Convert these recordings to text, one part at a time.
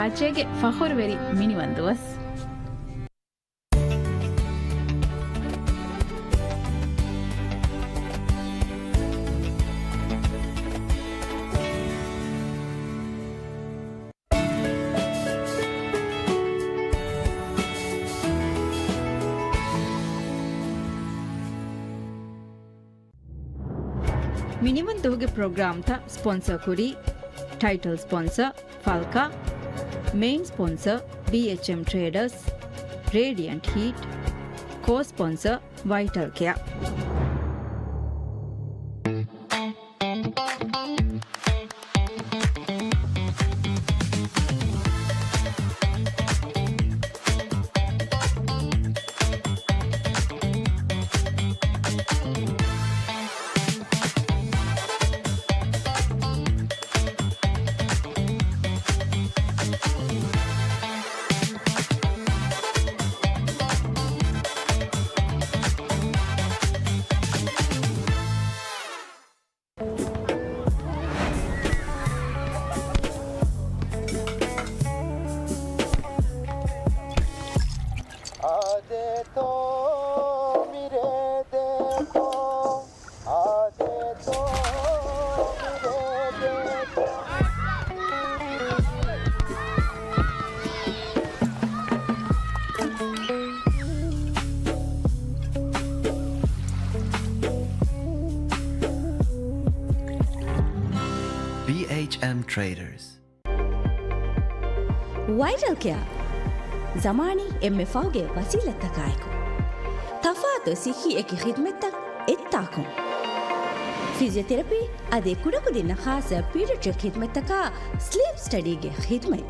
ಆಚೆಗೆ ಫಹೋರ್ವೆರಿ ಮಿನಿವಂದುವಸ್ ಮಿನಿಮನ್ ದೋಗೆ ಪ್ರೋಗ್ರಾಮ್ ಥ ಸ್ಪಾನ್ಸರ್ ಕುರಿ title sponsor Falka main sponsor BHM Traders Radiant Heat co sponsor Vital Care BHM Traders. Vital Care ಜಮಾನಿ ಎಮ್ಮೆ ಫಾವ್ಗೆ ವಸೀಲತ್ತ ಕಾಯ್ಕು ತಫಾತು ಸಿಹಿ ಎಕಿ ಖಿದ್ಮೆತ್ತಕ್ ಎತ್ತಾಕು ಫಿಸಿಯೋಥೆರಪಿ ಅದೇ ಕುಡಕು ದಿನ ಖಾಸ ಪೀಡಿಯಾಟ್ರಿಕ್ ಖಿದ್ಮೆತ್ತಕ ಸ್ಲೀಪ್ ಸ್ಟಡಿಗೆ ಖಿದ್ಮೆ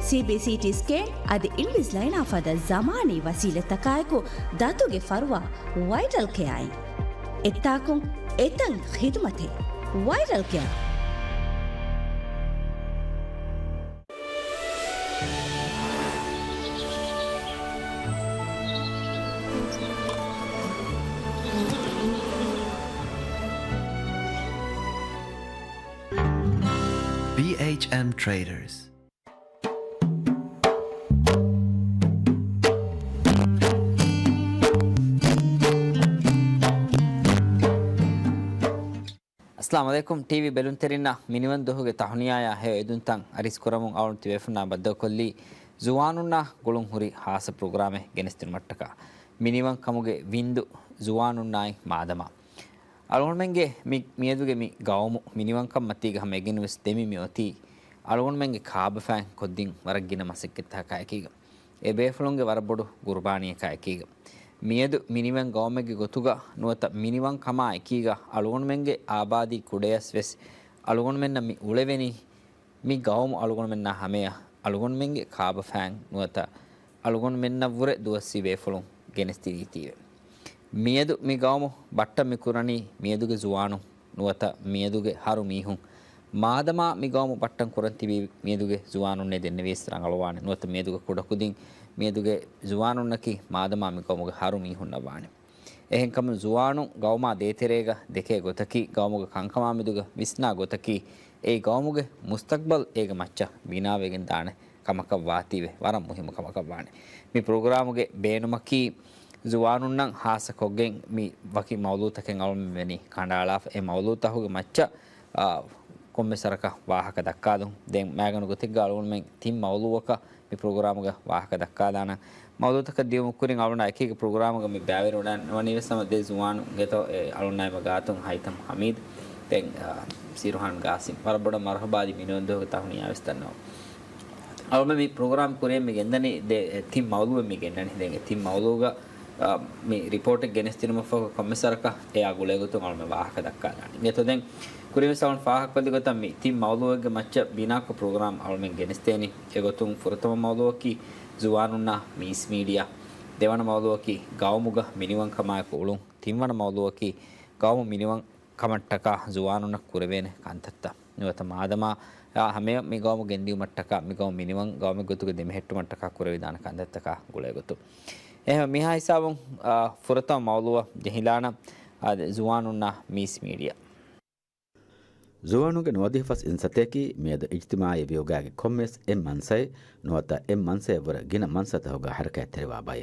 CBCT ಸ್ಕ್ಯಾನ್ ಅದೇ ಇಲ್ವಿಸ್ ಲೈನ್ ಆಫದ ಜಮಾನಿ ವಸೀಲತ್ತ ಕಾಯ್ಕು ದಾತುಗೆ ಫರ್ವಾ ವೈರಲ್ ಕೇರ್ ಎತ್ತಾಕು ಎತಂ ಖಿದ್ಮತೆ ವೈರಲ್ ಕೇರ್ BHM Traders. अस्सलाम वालेकुम टीवी बेलुन तेरिना मिनिवन दोहुगे तहनिया है एदुंतंग अरिस कुरमुं आवुन तिवेफना बद्द कोल्ली जुवानुन्ना गुलुं हुरी हास प्रोग्राम गेनिस्तिन मट्टका मिनिवन कमुगे विंदु जुवानुन्नाई मादमा अलगुणमेंगे मियदुगे मि गावमु मिनिवन कम मत्तीग हम एगिन विस देमि मियोती अलगुणमेंगे खाब फैन कोद्दिन वरगिन मसिक्कित्ता कायकीग ए बेफलुंगे वरबोडु गुर्बानिय कायकीग मियदु मिनिवन गावमेगे गोतुगा नुवत मिनिवन कमा एकीग अलगुणमेंगे आबादी कुडेयस वेस अलगुणमेन्न मि उळेवेनि मि गावमु अलगुणमेन्न हमेय अलगुणमेंगे खाब फैन नुवत अलगुणमेन्न वुरे दुवस्सी बेफलुं ගෙනස්ති රීතිය මියදු මි ගවමු බට්ට මි කුරණී මියදුගේ ජුවානු නුවත මියදුගේ හරු මීහුන් මාදමා මි ගවමු බට්ටන් කුරන්ති මියදුගේ ජුවානුන්නේ දෙන්න වේස්තරන් අලවානේ නුවත මියදුගේ කුඩකුදින් මියදුගේ ජුවානුන්නකි මාදමා මි ගවමුගේ හරු මීහුන් නවානේ එහෙන් කම ජුවානු ගවමා දේතරේග දෙකේ ගොතකි ගවමුගේ කංකමා මිදුගේ විස්නා ගොතකි ඒ ගවමුගේ මුස්තක්බල් ඒග මච්ච බිනාවෙගෙන් දානේ කමක වාතිවේ වරම් මුහිම කමක වානේ මි ප්‍රෝග්‍රෑමුගේ බේනුමකි ජුවානුන්නම් ಹಾಸ ಕೊಗ್ಗೆನ್ ಮಿ ವಕಿ ಮೌಲೂತಕೆನ್ ಅವಳ ಮೆನಿ ಕಂಡಾಳಾಫ್ ಎ ಮೌಲೂತಹುಗೆ ಮಚ್ಚ ಕೊಮ್ಮೆ ಸರಕ ವಾಹಕ ದಕ್ಕಾದು ದೆನ್ ಮ್ಯಾಗನು ಗೊತ್ತಿಗ್ಗ ಅಳುನ್ ಮೆನ್ ತಿಮ್ ಮೌಲೂವಕ ಮಿ ಪ್ರೋಗ್ರಾಮ್ಗ ವಾಹಕ ದಕ್ಕಾದಾನ ಮೌಲೂತಕ ದಿಯು ಮುಕ್ಕುರಿನ್ ಅವಳ ಐಕಿಗೆ ಪ್ರೋಗ್ರಾಮ್ಗ ಮಿ ಬ್ಯಾವೆರು ಉಡಾನ್ ವನಿವಸಮ ದೆ ಜುವಾನು ಗೆತೋ ಅಳುನ್ ನಾಯಮ ಗಾತುನ್ ಹೈತಮ್ ಹಮೀದ್ ದೆನ್ ಸಿರುಹಾನ್ ಗಾಸಿಂ ವರಬಡ ಮರ್ಹಬಾದಿ ಮಿನೊಂದೋ ತಹುನಿ ಯಾವಿಸ್ತನ್ನೋ ಅವಳ ಮಿ ಪ್ರೋಗ್ರಾಮ್ ಕುರೆ ಮಿ ಗೆಂದನಿ ದೆ ತಿಮ್ ಮೌಲೂವ ಮಿ ಗೆಂದನಿ ದೆನ್ ತಿಮ್ ಮೌಲೂಗ මේ රිපෝට් එක ගෙනස්තිනම ෆෝ කොම්මසරක එයා ගුලේ ගොතු ගල්ම වාහක දක්කා ගන්න. මේතෝ දැන් කුරිමසවන් ෆාහක් පදි ගොතම් මේ තිම් මවලුවගේ මච්ච බිනාක ප්‍රෝග්‍රෑම් අවලෙන් ගෙනස්තේනි. ඒ ගොතුන් ෆුරතම මවලුවකි ජුවානුන්නා මීස් මීඩියා දෙවන මවලුවකි ගවමුග මිනිවන් කමායක උළුන් තිම්වන මවලුවකි ගවමු මිනිවන් කමට්ටක ජුවානුන්න කුරවේන කන්තත්ත. නුවත මාදමා ಹಮೆ ಮಿ ಗೌಮ ಗೆಂದಿ ಮಟ್ಟಕ ಮಿ ಗೌಮ ಮಿನಿಮಂ ಗೌಮ ಗೊತ್ತುಗೆ ದೆಮೆ ಹೆಟ್ಟು ಮಟ್ಟಕ ಕುರೆ ವಿಧಾನ ಕಂದತ್ತಕ ಗುಳೆ ಗೊತ್ತು එහෙම මිහා හිසාවුන් ෆුරතම මවලුව ජහිලාන අද ජුවානුන්නා මීස් මීඩියා ಜುವಾನುಗೆ ನೋದಿಫಸ್ ಇನ್ಸತೇಕಿ ಮೇದ ಇಜ್ತಿಮಾಯಿ ವಿಯೋಗಾಗೆ ಕೊಮ್ಮೆಸ್ ಮನ್ಸೈ ನೋತ ಮನ್ಸೆ ವರ ಗಿನ ಮನ್ಸತ ಹೋಗ ಹರಕ ತೆರವಾ ಬೈ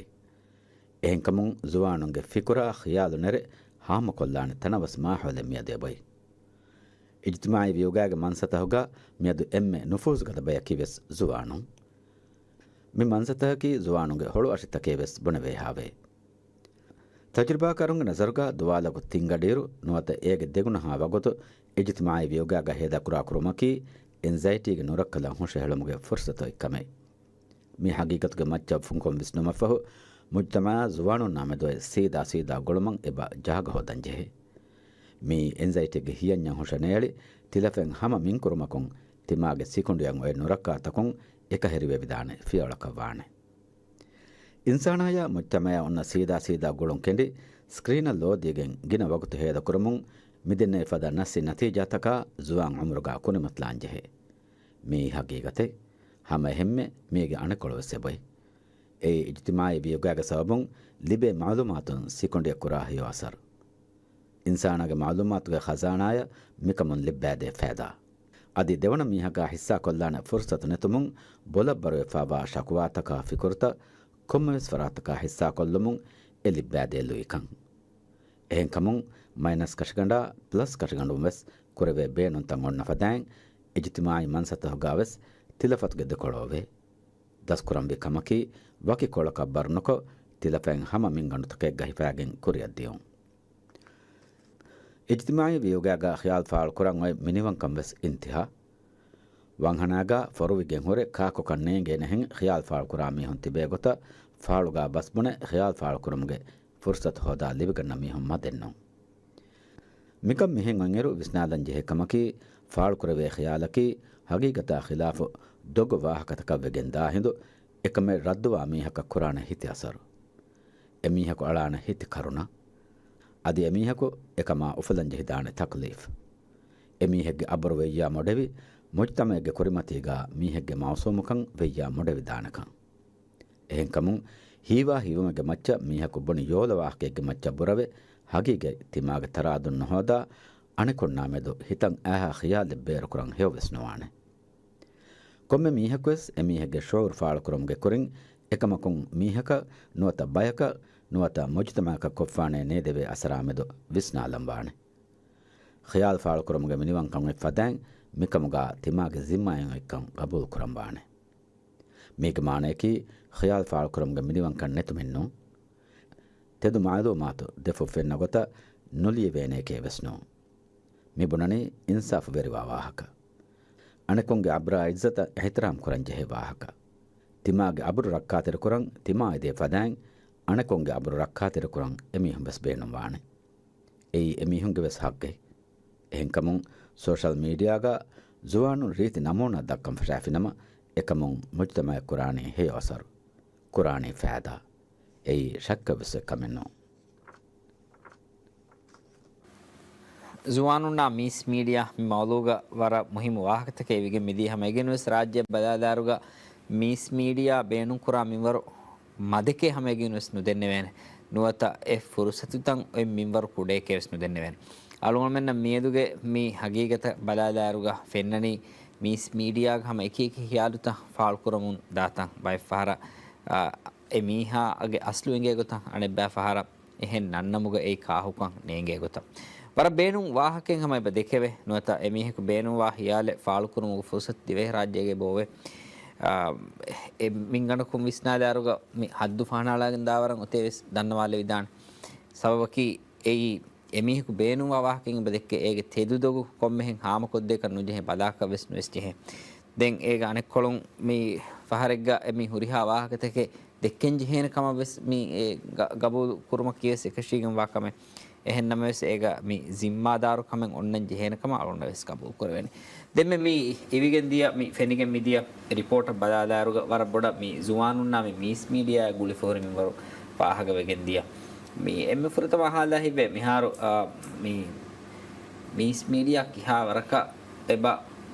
ಎಹೆಂಕಮುಂ ಜುವಾನುಗೆ ಫಿಕುರಾ ಖಿಯಾಲು ನೆರೆ ಹಾಮ ಕೊಲ್ಲಾನೆ ತನವಸ್ ಮಾಹೊಲೆ ಮಿಯದೆ ಬೈ ಇಜ್ತಿಮಾಯಿ ವಿಯೋಗಾಗೆ ಮನ್ಸತ ಹೋಗ ಮಿಯದು ಎಮ್ಮೆ ನುಫೂಸ್ ಗದ ಬಯಕಿವೆಸ್ ಜುವಾನು ಮಿ ಮನ್ಸತಕಿ ಜುವಾನುಗೆ ಹೊಳು ಅಶಿತಕೇವೆಸ್ ಬುಣವೆ ಹಾವೆ ತಜುರ್ಬಾಕರುಂಗ ನಜರುಗ ದುವಾಲಗು ತಿಂಗಡೀರು ನುವತ ಏಗೆ ದೆಗುಣ ಹಾ ವಗೊತು ಇಜ್ತಿಮಾಯಿ ವಿಯೋಗಾಗ ಹೇದ ಕುರಾಕುರುಮಕಿ ಎಂಜೈಟಿಗೆ ನುರಕ್ಕಲ ಹುಷ ಹೇಳಮುಗೆ ಫುರ್ಸತ ಇಕ್ಕಮೆ ಮಿ ಹಗೀಕತ್ಗೆ ಮಚ್ಚ ಫುಂಕೊಂ ವಿಸ್ನುಮಫಹು ಮುಜ್ತಮಾ ಜುವಾನು ನಾಮೆದೊಯ್ ಸೀದಾ ಗೊಳುಮಂ ಎಬ ಜಾಗ ಹೋದಂಜೆಹೆ ಮೀ ಎಂಜೈಟಿಗೆ ಹಿಯನ್ಯ ಹುಷ ನೇಳಿ ತಿಲಫೆಂ ಹಮ ಮಿಂಕುರುಮಕೊಂ ತಿಮಾಗೆ ಸಿಕುಂಡಿಯಂ ಒಯ್ ನುರಕ್ಕ ತಕೊಂ ಎಕ ಹೆರಿವೆ ವಿಧಾನೆ ಫಿಯೊಳಕವಾಣೆ ಇನ್ಸಾನಾಯ ಮುಜ್ತಮಯ ಒನ್ನ ಸೀದಾ ಗೊಳುಂ ಕೆಂಡಿ ಸ್ಕ್ರೀನ ಲೋದಿಗೆಂ ಗಿನ ವಗುತು ಹೇದ ಕುರುಮುಂ ಮಿದಿನ್ನೆ ಫದ ನಸ್ಸಿ ನತೀಜಾತಕ ಜುವಾನ್ ಉಮ್ರುಗ ಕುನಿಮತ್ಲಾಂಜೆಹೆ ಮೀ ಹಗೀಗತೆ ಹಮ ಹೆಮ್ಮೆ ಮೀಗೆ ಅಣಕೊಳುವಸೆ ಬೈ ಏ ಇಜ್ತಿಮಾಯಿ ವಿಯೋಗಾಗ ಸಬಬುಂ ಲಿಬೆ ಮಾಲೂಮಾತುನ್ ಸಿಕೊಂಡಿಯ ಕುರಾಹಿಯೋ ಅಸರ್ ಇನ್ಸಾನಗೆ ಮಾಲೂಮಾತುಗೆ ಖಜಾನಾಯ ಮಿಕಮುನ್ ಲಿಬ್ಬಾದೆ ಫೇದಾ ಅದಿ ದೆವಣ ಮೀಹಗ ಹಿಸ್ಸಾ ಕೊಲ್ಲಾನ ಫುರ್ಸತು ನೆತುಮುಂ ಬೊಲಬ್ಬರುವೆ ಫಾಬಾ ಶಕುವಾತಕ ಫಿಕುರ್ತ ಕೊಮ್ಮವೆಸ್ ಫರಾತಕ ಹಿಸ್ಸಾ ಕೊಲ್ಲುಮುಂ ಎ ಲಿಬ್ಬಾದೆ ಲುಯಿಕಂ ಎಹೆಂಕಮುಂ ಮೈನಸ್ ಕಶಗಂಡ ಪ್ಲಸ್ ಕಶಗಂಡು ವೆಸ್ ಕುರವೆ ಬೇನುಂತಂ ಒಣ್ಣ ಫದಾಂಗ್ ಇಜ್ತಿಮಾಯಿ ಮನ್ಸತ ಹೊಗಾವೆಸ್ ತಿಲಫತ್ ಗೆದ್ದೆ ಕೊಳೋವೆ ದಸ್ಕುರಂಬಿ ಕಮಕಿ ವಕಿ ಕೊಳಕ ಬರ್ನುಕೊ ತಿಲಫೆಂಗ್ ಹಮ ಮಿಂಗಂಡುತಕೆ ಗಹಿಫಾಗೆಂಗ್ ಕುರಿಯದ್ದಿಯಂ ಇಜ್ತಿಮಾಯಿ ವಿಯೋಗಾಗ ಖಿಯಾಲ್ ಫಾಳ್ ಕುರಂಗೊಯ್ ಮಿನಿವಂ ಕಂವೆಸ್ ಇಂತಿಹಾ ವಂಹನಾಗ ಫರುವಿಗೆಂ ಹೊರೆ ಕಾಕು ಕಣ್ಣೇಗೆ ನೆಹೆಂ ಖಿಯಾಲ್ ಫಾಳ್ ಕುರಾಮಿ ಹೊಂತಿ ಬೇಗೊತ ಫಾಳುಗ ಬಸ್ಬುನೆ ಖಿಯಾಲ್ ಫಾಳ್ ಕುರಂಗೆ ಫುರ್ಸತ್ ಹೋದ ಲಿಬಿಗನ್ನ ಮೀಹಂ ಮದೆನ್ನೋ ಮಿಕಂ ಮಿಹೆಂ ಅಂಗೆರು ವಿಸ್ನಾದಂ ಜೆಹೆ ಕಮಕಿ ಫಾಳ್ ಕುರವೆ ಖಿಯಾಲಕಿ ಹಗೀಗತ ಖಿಲಾಫು ದೊಗ್ಗು ವಾಹಕತಕ ವೆಗೆಂದಾ ಹಿಂದು එකම රද්දුවා මීහක කුරාණ හිති අසරු එමීහකු අලාන හිති කරුණ අධි එමීහකු එකමා උෆලංජ හිදාන තක්ලීෆ් එමීහෙක්ගේ අබරු වෙయ్యා මොඩෙවි මුජ්තමයගේ කුරිමතිගා මීහෙක්ගේ මවසෝමුකන් වෙయ్యා මොඩෙවි දානකන් එහෙන්කමුන් හීවා හීවමගේ මච්ච මීහකු බොනි යෝලවාහකෙක්ගේ මච්ච බුරවේ හගීගේ තිමාගේ තරාදුන් නොහෝදා අනෙකුන්නා මෙදු හිතන් ඈහා ඛියාලෙ බේර කුරන් හෙවස් නොවානේ ಕೊಮ್ಮೆ ಮೀಹಕ್ವೆಸ್ ಎಮೀಹಗೆ ಶೋರ್ ಫಾಳಕುರಂಗೆ ಕುರಿಂ එකමකුන් මීහක නුවත බයක නුවත මුජ්තමාක කොෆානේ නේදෙවේ අසරාමෙදු විස්නාලම්බානේ ඛයාල් ෆාල්කුරමුගේ මිනිවන් කම්ෙ ෆදැන් මිකමුගා තිමාගේ zimmayen එක්කම් ගබුල් කුරම්බානේ මේක මානේකි ඛයාල් ෆාල්කුරමුගේ මිනිවන් කන් නැතුමෙන්නෝ තෙදු මාලුමාතු දෙෆො ෆෙන්නගොත නොලිය වේනේකේ වෙස්නෝ මිබුනනේ ඉන්සාෆ් වෙරිවා වාහක අනෙකුන්ගේ අබ්‍රා ඉස්සත එහතරම් කරන් ජෙහෙ වාහක තිමාගේ අබුරු රක්කාතර කරන් තිමා ඉදේ ෆදැන් අනෙකුන්ගේ අබුරු රක්කාතර කරන් එමිහුම් බස් බේනම් වානේ එයි එමිහුන්ගේ වෙස් හක්ගේ එහෙන්කමුන් සෝෂල් මීඩියාගා ජුවානු රීති නමෝන දක්කම් ෆෂාෆිනම එකමුන් මුජ්තමය කුරානේ හේ අසර් කුරානේ ෆෑදා එයි ශක්ක වෙස් කමෙන්නෝ ಜುವಾನುನ್ನ ಮೀಸ್ ಮೀಡಿಯಾ ಮೌಲೂಗ ವರ ಮುಹಿಮ ವಾಹಕತಕೆ ವಿಗೆ ಮಿದಿ ಹಮೆಗೆನುಸ್ ರಾಜ್ಯ ಬದಾದಾರುಗ ಮೀಸ್ ಮೀಡಿಯಾ ಬೇನು ಕುರಾ ಮಿಂವರು ಮದಕೆ ಹಮೆಗೆನುಸ್ ನುದೆನ್ನೆವೇನೆ ನುವತ ಎ ಫುರ್ಸತುತಂ ಎ ಮಿಂವರು ಕುಡೇಕೆಸ್ ನುದೆನ್ನೆವೇನೆ ಅಳುಮೆನ್ನ ಮೇದುಗೆ ಮೀ ಹಗೀಗತ ಬದಾದಾರುಗ ಫೆನ್ನನಿ ಮೀಸ್ ಮೀಡಿಯಾಗ ಹಮ ಎಕೀಕಿ ಹಿಯಾಲುತ ಫಾಳ್ಕುರಮುನ್ ದಾತಂ ಬೈ ಫಹರ ಎ ಮೀಹಾ ಅಗೆ ಅಸ್ಲು ಎಂಗೆ ಗೊತ್ತ ಅಣೆ ಬಾ ಫಹರ ಎಹೆನ್ ನನ್ನಮುಗ ಎ ಕಾಹುಕಂ ನೇಂಗೆ ಗೊತ್ತ ವರ ಬೇನು ವಾಹಕೆಂ ಹಮ ಬ ದೇಖೆವೆ ನುವತ ಎಮಿಹಕು ಬೇನು ವಾ ಹಿಯಾಲೆ ಫಾಳುಕುರುಮು ಫುರ್ಸತ್ ದಿವೆ ರಾಜ್ಯಗೆ ಬೋವೆ ಎ ಮಿಂಗಣ ಕುಂ ವಿಸ್ನಾದಾರುಗ ಮಿ ಹದ್ದು ಫಾಣಾಳಾಗಿನ್ ದಾವರಂ ಒತೆ ವಿಸ್ ದನ್ನವಾಲೆ ವಿಧಾನ ಸಬಬಕಿ ಎಯಿ ಎಮಿಹಕು ಬೇನು ವಾ ವಾಹಕೆಂ ಬ ದೇಖೆ ಏಗೆ ತೆದುದೊಗು ಕೊಮ್ಮೆಹೆಂ ಹಾಮ ಕೊದ್ದೆ ಕನ್ನು ಜೆಹೆ ಬದಾಕ ವಿಸ್ ನುವೆಸ್ ಜೆಹೆ ದೆನ್ ಏಗ ಅನೆಕ್ಕೊಳುಂ ಮಿ ಫಹರೆಗ್ಗ ಎಮಿ ಹುರಿಹಾ ವಾಹಕತೆಕೆ දෙක්කෙන් ජෙහෙන කම වෙස් මී ගබු කුරුම කියස් එකශීගම් වාකම එහෙන් නම වෙස් ඒක මී zimmaadaru කමෙන් ඔන්නන් ජෙහෙන කම අලොන්න වෙස් කබු කරවෙන දෙමෙ මී ඉවිගෙන් දිය මී ෆෙනිගෙන් මිදිය රිපෝටර් බදාදාරුග වර බොඩ මී ජුවානුන්නා මී මීස් මීඩියා ගුලි ෆෝරම් වරු පාහග වෙගෙන් දිය මී එම්ම ෆුරත මහාලා හිබේ මිහාරු මී මීස් මීඩියා කිහා වරක එබ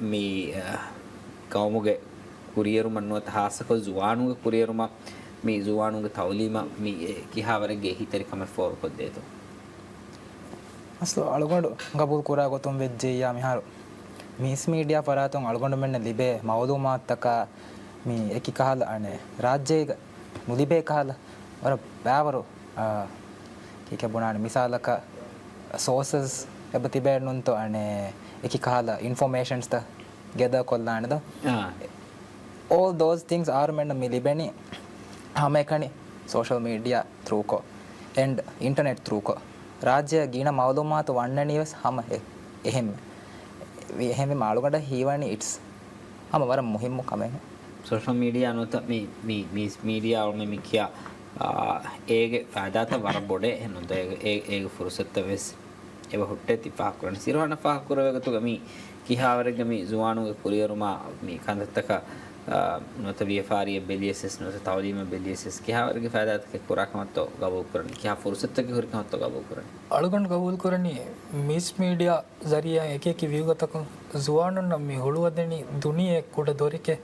මී කවමුගේ කුරියරුම නොත හාසක ජුවානුගේ කුරියරුම මේ ජුවානුගේ තවලීම මේ කිහාවරගේ හිතරි කම ෆෝර් කොද්දේතෝ අස්ලෝ අලුගොඩ ගබුල් කුරා ගොතුම් වෙජ්ජේ යා මිහාරු මිස් මීඩියා පරාතුන් අලගොඩ මෙන්න ලිබේ මවදුමාත්තක මේ එකි කහල අනේ රාජ්‍යයක මුලිබේ කහල වර බෑවරු කීක බුණානේ මිසාලක sources එබ තිබෙන්නුන්තෝ අනේ එකි කහල informations ත gather කොල්ලානද all those things are මෙන්න මිලිබෙනි හැම එකනි social media through ko and internet through ko රාජ්‍ය ගීන මවදුමාත වන්නනිවස් හැම එහෙම එහෙම මාළුකට හීවන්නේ ඉට්ස් හැම වර මුහිම්ම කමෙන් social media අනුත මේ media වල මේ කියා ඒගේ ෆාදාත වර බොඩේ එනොද ඒ ෆුර්සත් වෙස් එව හොට්ටේ තිපා කරන සිරවන පහ කරවගතු ගමි කිහාවරග මේ ජුවානුගේ කුරියරුමා මේ කන්දත්තක නොත වියෆාරිය බෙලියසස් නොත තවදීම බෙලියසස් කිහාවරගේ ෆාදාත के कुराकमत्तो गबो करन क्या फुर्सत के हुरकमत्तो गबो करन अळगंड कबूल करनी मिस मीडिया जरिया एक एक व्यूगतक जुवानु नम्मी हुळुवदनी दुनिये कुड दोरिके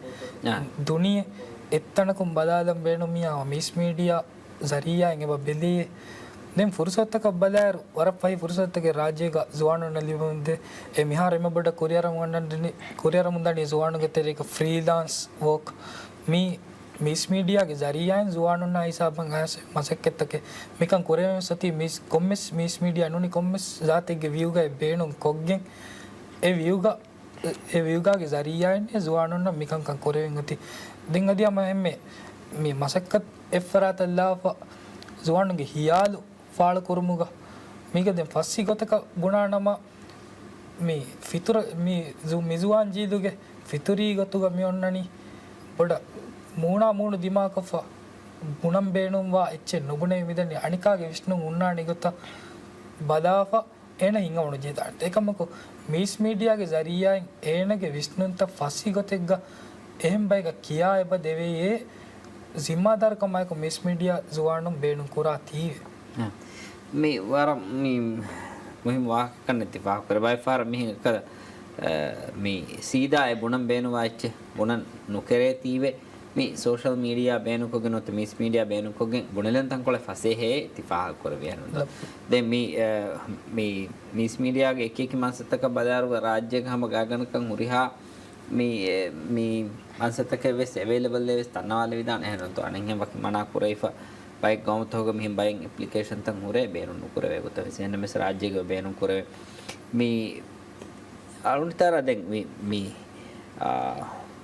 दुनिये එත්තනකුම් බදාදම් බේනු මියා මිස් මීඩියා ජරියා එංගෙ බෙලි දෙම් ෆුර්සත්තක බලාර වරපයි ෆුර්සත්තක රාජ්‍යක ජුවානු නලිබුන්දේ එ මිහාර එම බඩ කොරියාරම් වන්නන්නේ කොරියාරම් මුන්දනි ජුවානුගේ තේරික ෆ්‍රීලාන්ස් වර්ක් මී මිස් මීඩියාගේ ජරියාන් ජුවානු නා හිසාබන් ආස මසක්කෙත්තක මිකන් කොරියාවෙන් සති මිස් කොම්මස් මිස් මීඩියා නුනි කොම්මස් ජාතිගේ වියුගේ බේනු කොග්ගෙන් ඒ වියුගාගේ ජරියාන් ජුවානු නා මිකන් කන් කොරියාවෙන් අති දිංගදියා මම මේ මසක්කත් එෆරාත අල්ලාෆ ජුවානුගේ හියාලු ෆාල කුරුමුග මේක දැන් ෆස්සි ගතක ගුණානම මේ ෆිතුර මේ මිසුවාන් ජීදුගේ ෆිතුරී ගතුග මියොන්නනි පොඩ මූණ දිමාකෆ ගුණම් බේනුම් වා එච්ච නුගුණේ මිදන්නේ අනිකාගේ විශ්ණු උන්නානි ගත බදාෆ එන හිඟවණු ජීදාට ඒකමකෝ මිස් මීඩියාගේ ජරියාන් එනගේ විශ්ණුන්ත ෆස්සි ගතෙක්ග එහෙම් බයික කියා එබ දෙවේ ಜಿಮ್ಮಾದಾರ್ ಕಮಾಯಕ ಮಿಸ್ ಮೀಡಿಯಾ ಜುವಾನು ಬೇಣು ಕುರಾ ತೀವೆ මේ වරම් මේ මුහිම වාක් කන්නති වාක් කර බයි ෆාර මිහ කර මේ සීදා ඒ බුණම් බේනු වාච්ච බුණන් නුකරේ තීවේ මේ සෝෂල් මීඩියා බේනු කොගෙන ඔත මිස් මීඩියා බේනු කොගෙන බුණලෙන් තන් කොල ෆසේ හේ තිෆා කර වියනුද දැන් මේ මිස් මීඩියාගේ එක එක මාසතක බදාරුව රාජ්‍යක හැම ගාගනකන් උරිහා මේ අන්සතක වෙස් අවైలබල් වෙස් තනවාල විදාන එහෙනම් තෝ අනෙන් හැම මනා කුරයිෆා බයික් ගාමත හොග මෙහිම් බයින් ඇප්ලිකේෂන් තන් උරේ බේරුන් නුකරේ ගොත වෙසෙන්න මෙස රාජ්‍යක බේරුන් කරේ මේ අරුණිතර දැන් මේ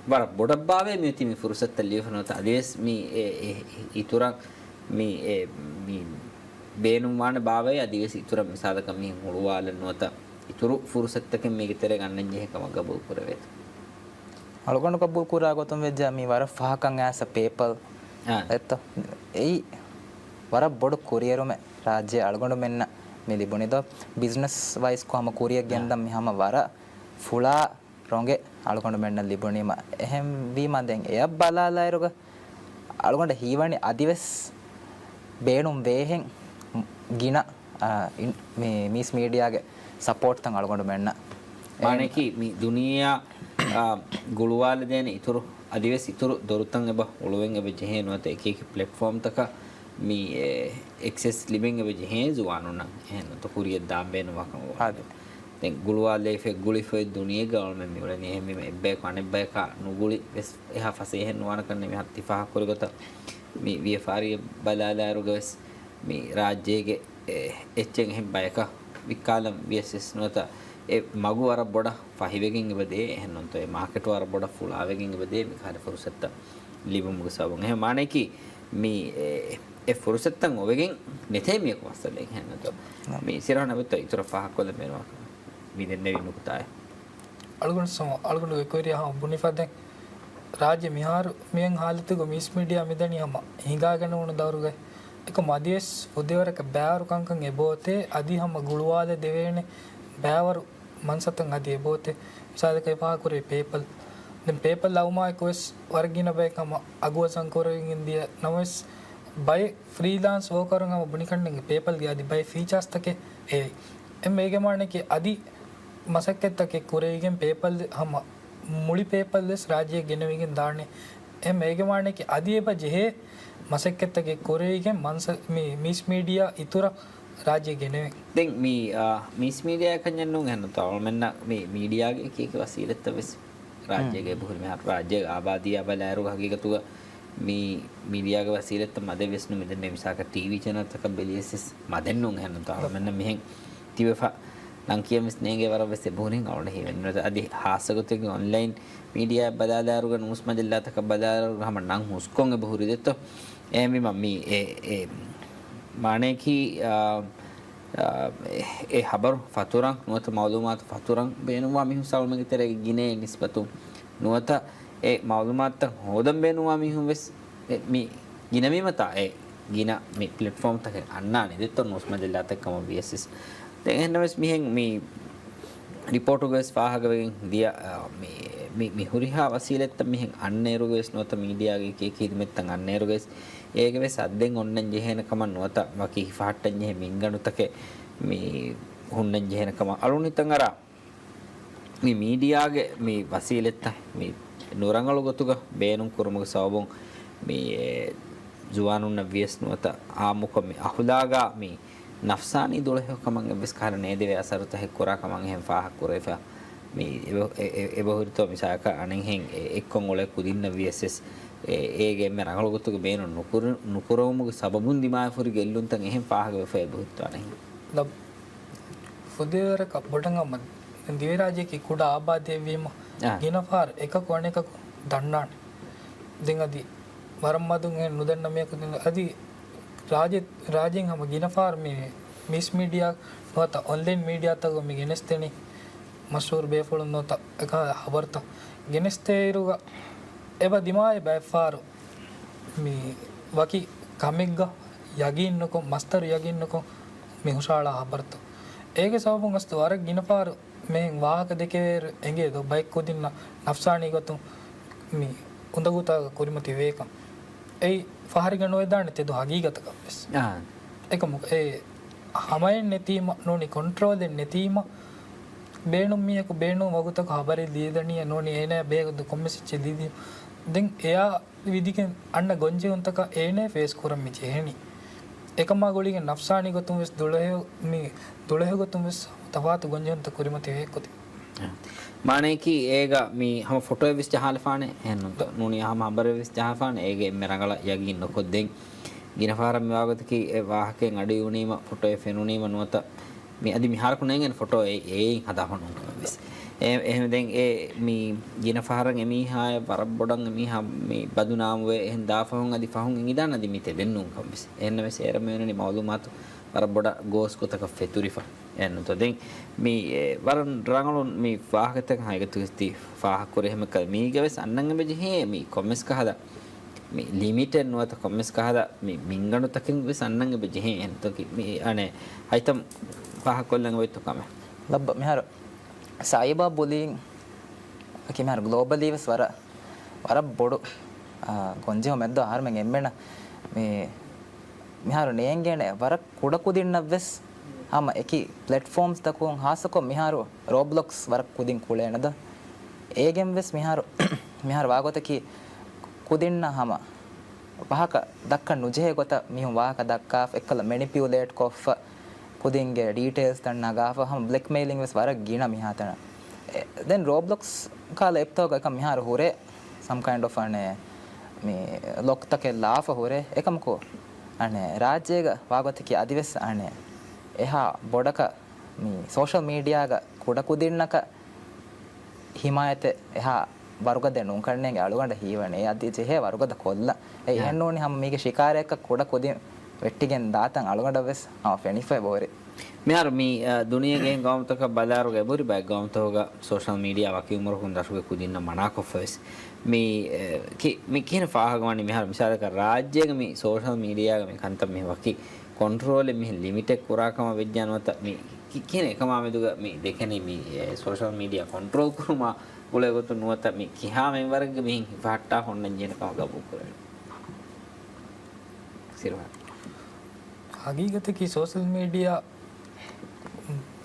වර බොඩබ්බාවේ මේ තිමි ෆුර්සත් ලියවනත අදේස් මේ ඉතුරක් මේ බේනුම් මාන භාවයේ අදේස් ඉතුර මිසාලක මේ මුළුවාල නොත ඉතුරු ෆුර්සත්තක මේක තෙර ගන්න ජෙහකම ගබෝ කරවේ අලගොන්න කබුල් කුරා ගොතම් වෙජ්ජා මේ වර ෆහකන් ඇස පේපල් එත්ත ඒ වර බොඩ කුරියරුම රාජ්‍ය අලගොන්න මෙන්න මේ ලිබුනේද බිස්නස් වයිස් කොහම කුරියක් ගෙන්දම් මෙහම වර ෆුලා රොංගේ අලගොන්න මෙන්න ලිබුනීම එහෙම් වීම දැන් එය බලාලායරුග අලගොන්න හීවණි අදිවස් බේනුම් වේහෙන් ගින මේ මිස් මීඩියාගේ සපෝට් තන් අලගොන්න මෙන්න මානකි මේ දුනියා ගුළුවාල දෙන ඉතුරු අදිවස් ඉතුරු දොරුතන් එබ ඔළුවෙන් එබ ජෙහේ නොත එක එක ප්ලැට්ෆෝම් තක මේ එක්සස් ලිබින් එබ ජෙහේ ජුවානුන එහෙන તો කුරිය දාම්බේන වකම හද දැන් ගුළුවාලේ ෆෙ ගුලිෆෙ දුනිය ගවර්න්මන්ට් මේ වල නේ මේ එබ්බේ කනෙබ්බේ කා නුගුලි වෙස් එහා ෆසේ එහෙන් වන කන්නේ මේ හත්ති පහ කරගත මේ වියෆාරිය බලාලාරුගස් මේ රාජ්‍යයේ එච්චෙන් එහෙන් බයක විකාලම් වියසස් නොත ඒ මගු වර බොඩ පහිවෙකින් ඉබදේ එහෙනම් තෝ ඒ මාකට් වර බොඩ ෆුලාවෙකින් ඉබදේ මේ කාර්ය ෆුර්සත්ත ලිබුමුග සවං එහෙම මානේකි මේ ඒ ෆුර්සත්තන් ඔවෙකින් නෙතේ මියක් වස්සලෙන් එහෙනම් තෝ මේ සිරහන වෙත ඉතර පහක් වල මේවා විදෙන්නේ විමුක්තය අලගොන කොරියා හම් බුනිෆද රාජ්‍ය මිහාර මෙන් හාලතුග මිස් මීඩියා මෙදනි හම හිඟාගෙන උන දවරුගයි එක මදියස් උදේවරක බෑවරු කංකන් එබෝතේ අදි හම ගුළුවාද දෙවේනේ බෑවරු මන්සතන් අදී එබෝතේ සාදකේ පාකුරේ පේපල් දැන් පේපල් ලවුමා කොස් වර්ගින බේකම අගුව සංකෝරෙන් ඉන්දිය නවස් බයි ෆ්‍රීලාන්ස් වෝකරන් හම බුනිකන්නේ පේපල් ගේ අදි බයි ෆීචර්ස් තකේ ඒ මේගේ මානකේ අදි මසක්කෙත්තකේ කුරේගෙන් පේපල් හම මුලි පේපල් දෙස් රාජ්‍ය ගෙනවිගෙන් දාන්නේ මේගේ මානකේ අදි එප ජෙහේ මසක්කෙත්තකේ කුරේගෙන් මන්ස මේ මිස් මීඩියා ඉතුරු රාජ්‍ය ගෙනෙවෙන් දැන් මේ මිස් මීඩියා එකෙන් යන්නු ගන්න තවල් මෙන්න මේ මීඩියාගේ එක එක වසීලත් වෙස් රාජ්‍යගේ බොහොම රාජ්‍ය ආබාදී අබලෑරු හගීකතුව මේ මීඩියාගේ වසීලත් මද වෙස්නු මෙදෙන් මිසක ටීවී channel එක බෙලියස් මදෙන්නු ගන්න තවල් මෙන්න මෙහෙන් තිවෆා ලංකිය මිස් නේගේ වර වෙස් බොහොරින් අවුල හේවෙන්න අදි හාසගතේ ඔන්ලයින් මීඩියා බදාදාරුග නුස් මජල්ලා තක බදාරු ගම නම් හුස්කොංග බොහොරි දෙතෝ එමි මම්මි ඒ මානේකි ඒ හබර ෆතුරන් නුවත මවලුමාත් ෆතුරන් බේනුවා මිහු සල්මගේ තෙර ගිනේ නිස්බතු නුවත ඒ මවලුමාත් හොදම් බේනුවා මිහු වෙස් මි ගිනමීමතා ඒ ගින මේ ප්ලැට්ෆෝම් තක අන්නානේ දෙතො නුස් මජල්ලා තකම VSS දැන් එන්නවස් මිහෙන් මේ රිපෝට් ගස් ෆාහගවෙන් දිය මේ හුරිහා වසීලෙත් මිහෙන් අන්නේරුගස් නොත මීඩියාගේ කේ කීදෙත්තන් අන්නේරුගස් ඒකවේ සද්දෙන් ඔන්නෙන් ජෙහෙන කම නොත වකි ෆාට්ටන් ජෙහෙ මින්ගණුතක මේ හුන්නෙන් ජෙහෙන කම අලුනිතන් අර මේ මීඩියාගේ මේ වසීලෙත් මේ නොරංගල ගොතුක බේනුම් කුරුමක සවබොන් මේ ජුවානුන්න වියස් නොත ආමුක මේ අහුලාගා මේ නෆ්සානී දොළහ කමං එබස් කාරණේ දෙවේ අසරුත හෙක් කොරා කමං එහෙන් ෆාහක් කොරේෆා මේ එබහුරිතෝ මිසාක අනෙන් හෙන් එක්කොන් ඔල කුදින්න VSS ඒගේ මේ රංගලගොතුක බේන නුකුරවමුගේ සබබුන් දිමාය ෆුරි ගෙල්ලුන්තන් එහෙන් ෆාහක වෙෆේ බුත්වානේ ලබ් ෆොදේවර කබ්බටංගම දිවේ රාජ්‍යයේ කුඩ ආබාධය වීම ගිනපාර එක කොණ එක දන්නාන දෙන් අදි වරම්මදුන් එහෙ නුදන්න මේක අදි රාජ්‍යයෙන් හැම ගිනපාර මේ මිස් මීඩියා නොත ඔන්ලයින් මීඩියා තක මේ ගෙනස්තේනි මෂූර් බේෆුල් නොත එක හබර්ත ගෙනස්තේරුග එබ දිමාය බයිෆාරු මේ වකි කමෙග්ග යගින්නකො මස්තර යගින්නකො මේ හුෂාලා හබර්ත ඒගේ සවබුන් අස්ත වර ගිනපාර මේ වාහක දෙකේ එංගේ දො බයික් කොදින්න නෆ්සානී ගතු මේ උඳගුතා කුරිමති වේකම් ඒ ෆහරිග නොයදාන තෙදු හගීගතක වෙස් එක මොක ඒ හමයෙන් නැතිම නොනි කොන්ට්‍රෝල් දෙන්න නැතිම බේනුම් මියක බේනුම් වගුතක හබරේ දීදනිය නොනි ඒනේ බේගු කොම්මෙසිච්ච දීදී දැන් එයා විදිකෙන් අන්න ගොංජේ උන්තක ඒනේ ෆේස් කරම් මිච එහෙනි එකම ගොලිගේ නෆ්සානි ගතුම් වෙස් 12 මේ 12 ගතුම් වෙස් තවාතු ගොංජේ උන්ත කුරිමති වේකොති මානේකි ඒක මේ හැම ෆොටෝ විස් ජහලෆානේ එන්නොත් නුනි හැම අබර විස් ජහලෆානේ ඒගේ මෙරඟල යගින් නොකොද්දෙන් ගිනපාරම් වාගතකි ඒ වාහකෙන් අඩි උනීම ෆොටෝ ෆෙනුනීම නුවත මේ අදි මිහාරකුණෙන් ෆොටෝ ඒ හදාපන්න විස් එහෙම දැන් ඒ මේ ගිනපාරන් එමිහාය වරබ්බොඩන් එමිහා මේ බදුනාම වේ එහෙන් දාෆහුන් අදි ෆහුන් ඉඳන් අදි මිතේ දෙන්නුම් කම්බිස් එන්න මේ සේරම වෙනනි මවලුමාත් වරබ්බොඩ ගෝස් කොතක ෆෙතුරිෆා එන්නත දැන් මේ වරන් රංගලොන් මේ වාහකතක හයගතු ස්ති වාහක කරේ හැම කල් මේ ගවස් අන්නංග බෙජේ මේ කොමස් කහදා මේ ලිමිටඩ් නොත කොමස් කහදා මේ මින්ගණු තකින් වෙස් අන්නංග බෙජේ එන්නත මේ අනේ හයිතම් වාහක කොල්ලංග වෙත්තු කම ලබ්බ මෙහර සයිබා බුලින් අකි මෙහර ග්ලෝබලි වෙස් වර බොඩු ගොන්ජේ මෙද්ද ආර්මෙන් එම්මෙන මේ මෙහර නේංගේන වර කුඩ කුදින්න වෙස් හම එකි ප්ලැට්ෆෝම්ස් තකුන් හාසකො මිහාරු රෝබ්ලොක්ස් වර කුදින් කුලේනද ඒගෙන් වෙස් මිහාර වාගොතකි කුදින්න හම වහක දක්ක නුජේ ගොත මිහුම් වාහක දක්කා එක්කල මැනිපියුලේට් කොෆ කුදින්ගේ ඩීටේල්ස් තන්න ගාව හම බ්ලැක් මේලින් වෙස් වර ගින මිහාතන then roblox කාල එප්තෝග එක මිහාර හොරේ some kind of අනේ මේ ලොක් තකේ ලාෆ හොරේ එකමකෝ අනේ රාජ්‍යයක වාගොතකි අදිවෙස් අනේ එහා බොඩක මේ සෝෂල් මීඩියාග කුඩ කුදින්නක හිමායත එහා වරුග දෙනුම් කරන්නේ අලුගඬ හීවනේ අදී ජෙහෙ වරුගද කොල්ල ඒ හෙන්නෝනි හැම මේක ශිකාරයක කුඩ කුදින් වෙට්ටිගෙන් දාතන් අලුගඬ වෙස් ෆෙනිෆයි බෝරේ මෙහර මේ දුනියගේ ගාමතක බලාරුගේ බුරි බෑ ගාමතෝග සෝෂල් මීඩියා වකි උමර හොන් දශුගේ කුදින්න මනාකොෆස් මේ කියන ෆාහගවන්නේ මෙහර මිසාලක රාජ්‍යයේ මේ සෝෂල් මීඩියාගේ මේ කන්තම් මේ වකි control me limited kurakama vijjanwata me කියන එකම මෙදුග මේ දෙකනේ මේ social media control කරuma ගොලෙගොතු නුවත මේ කිහා මේ වර්ග මෙහින් ෆාට්ටා හොන්නන් ජනකම ගබු කරේ සිරවා හගීගත කි social media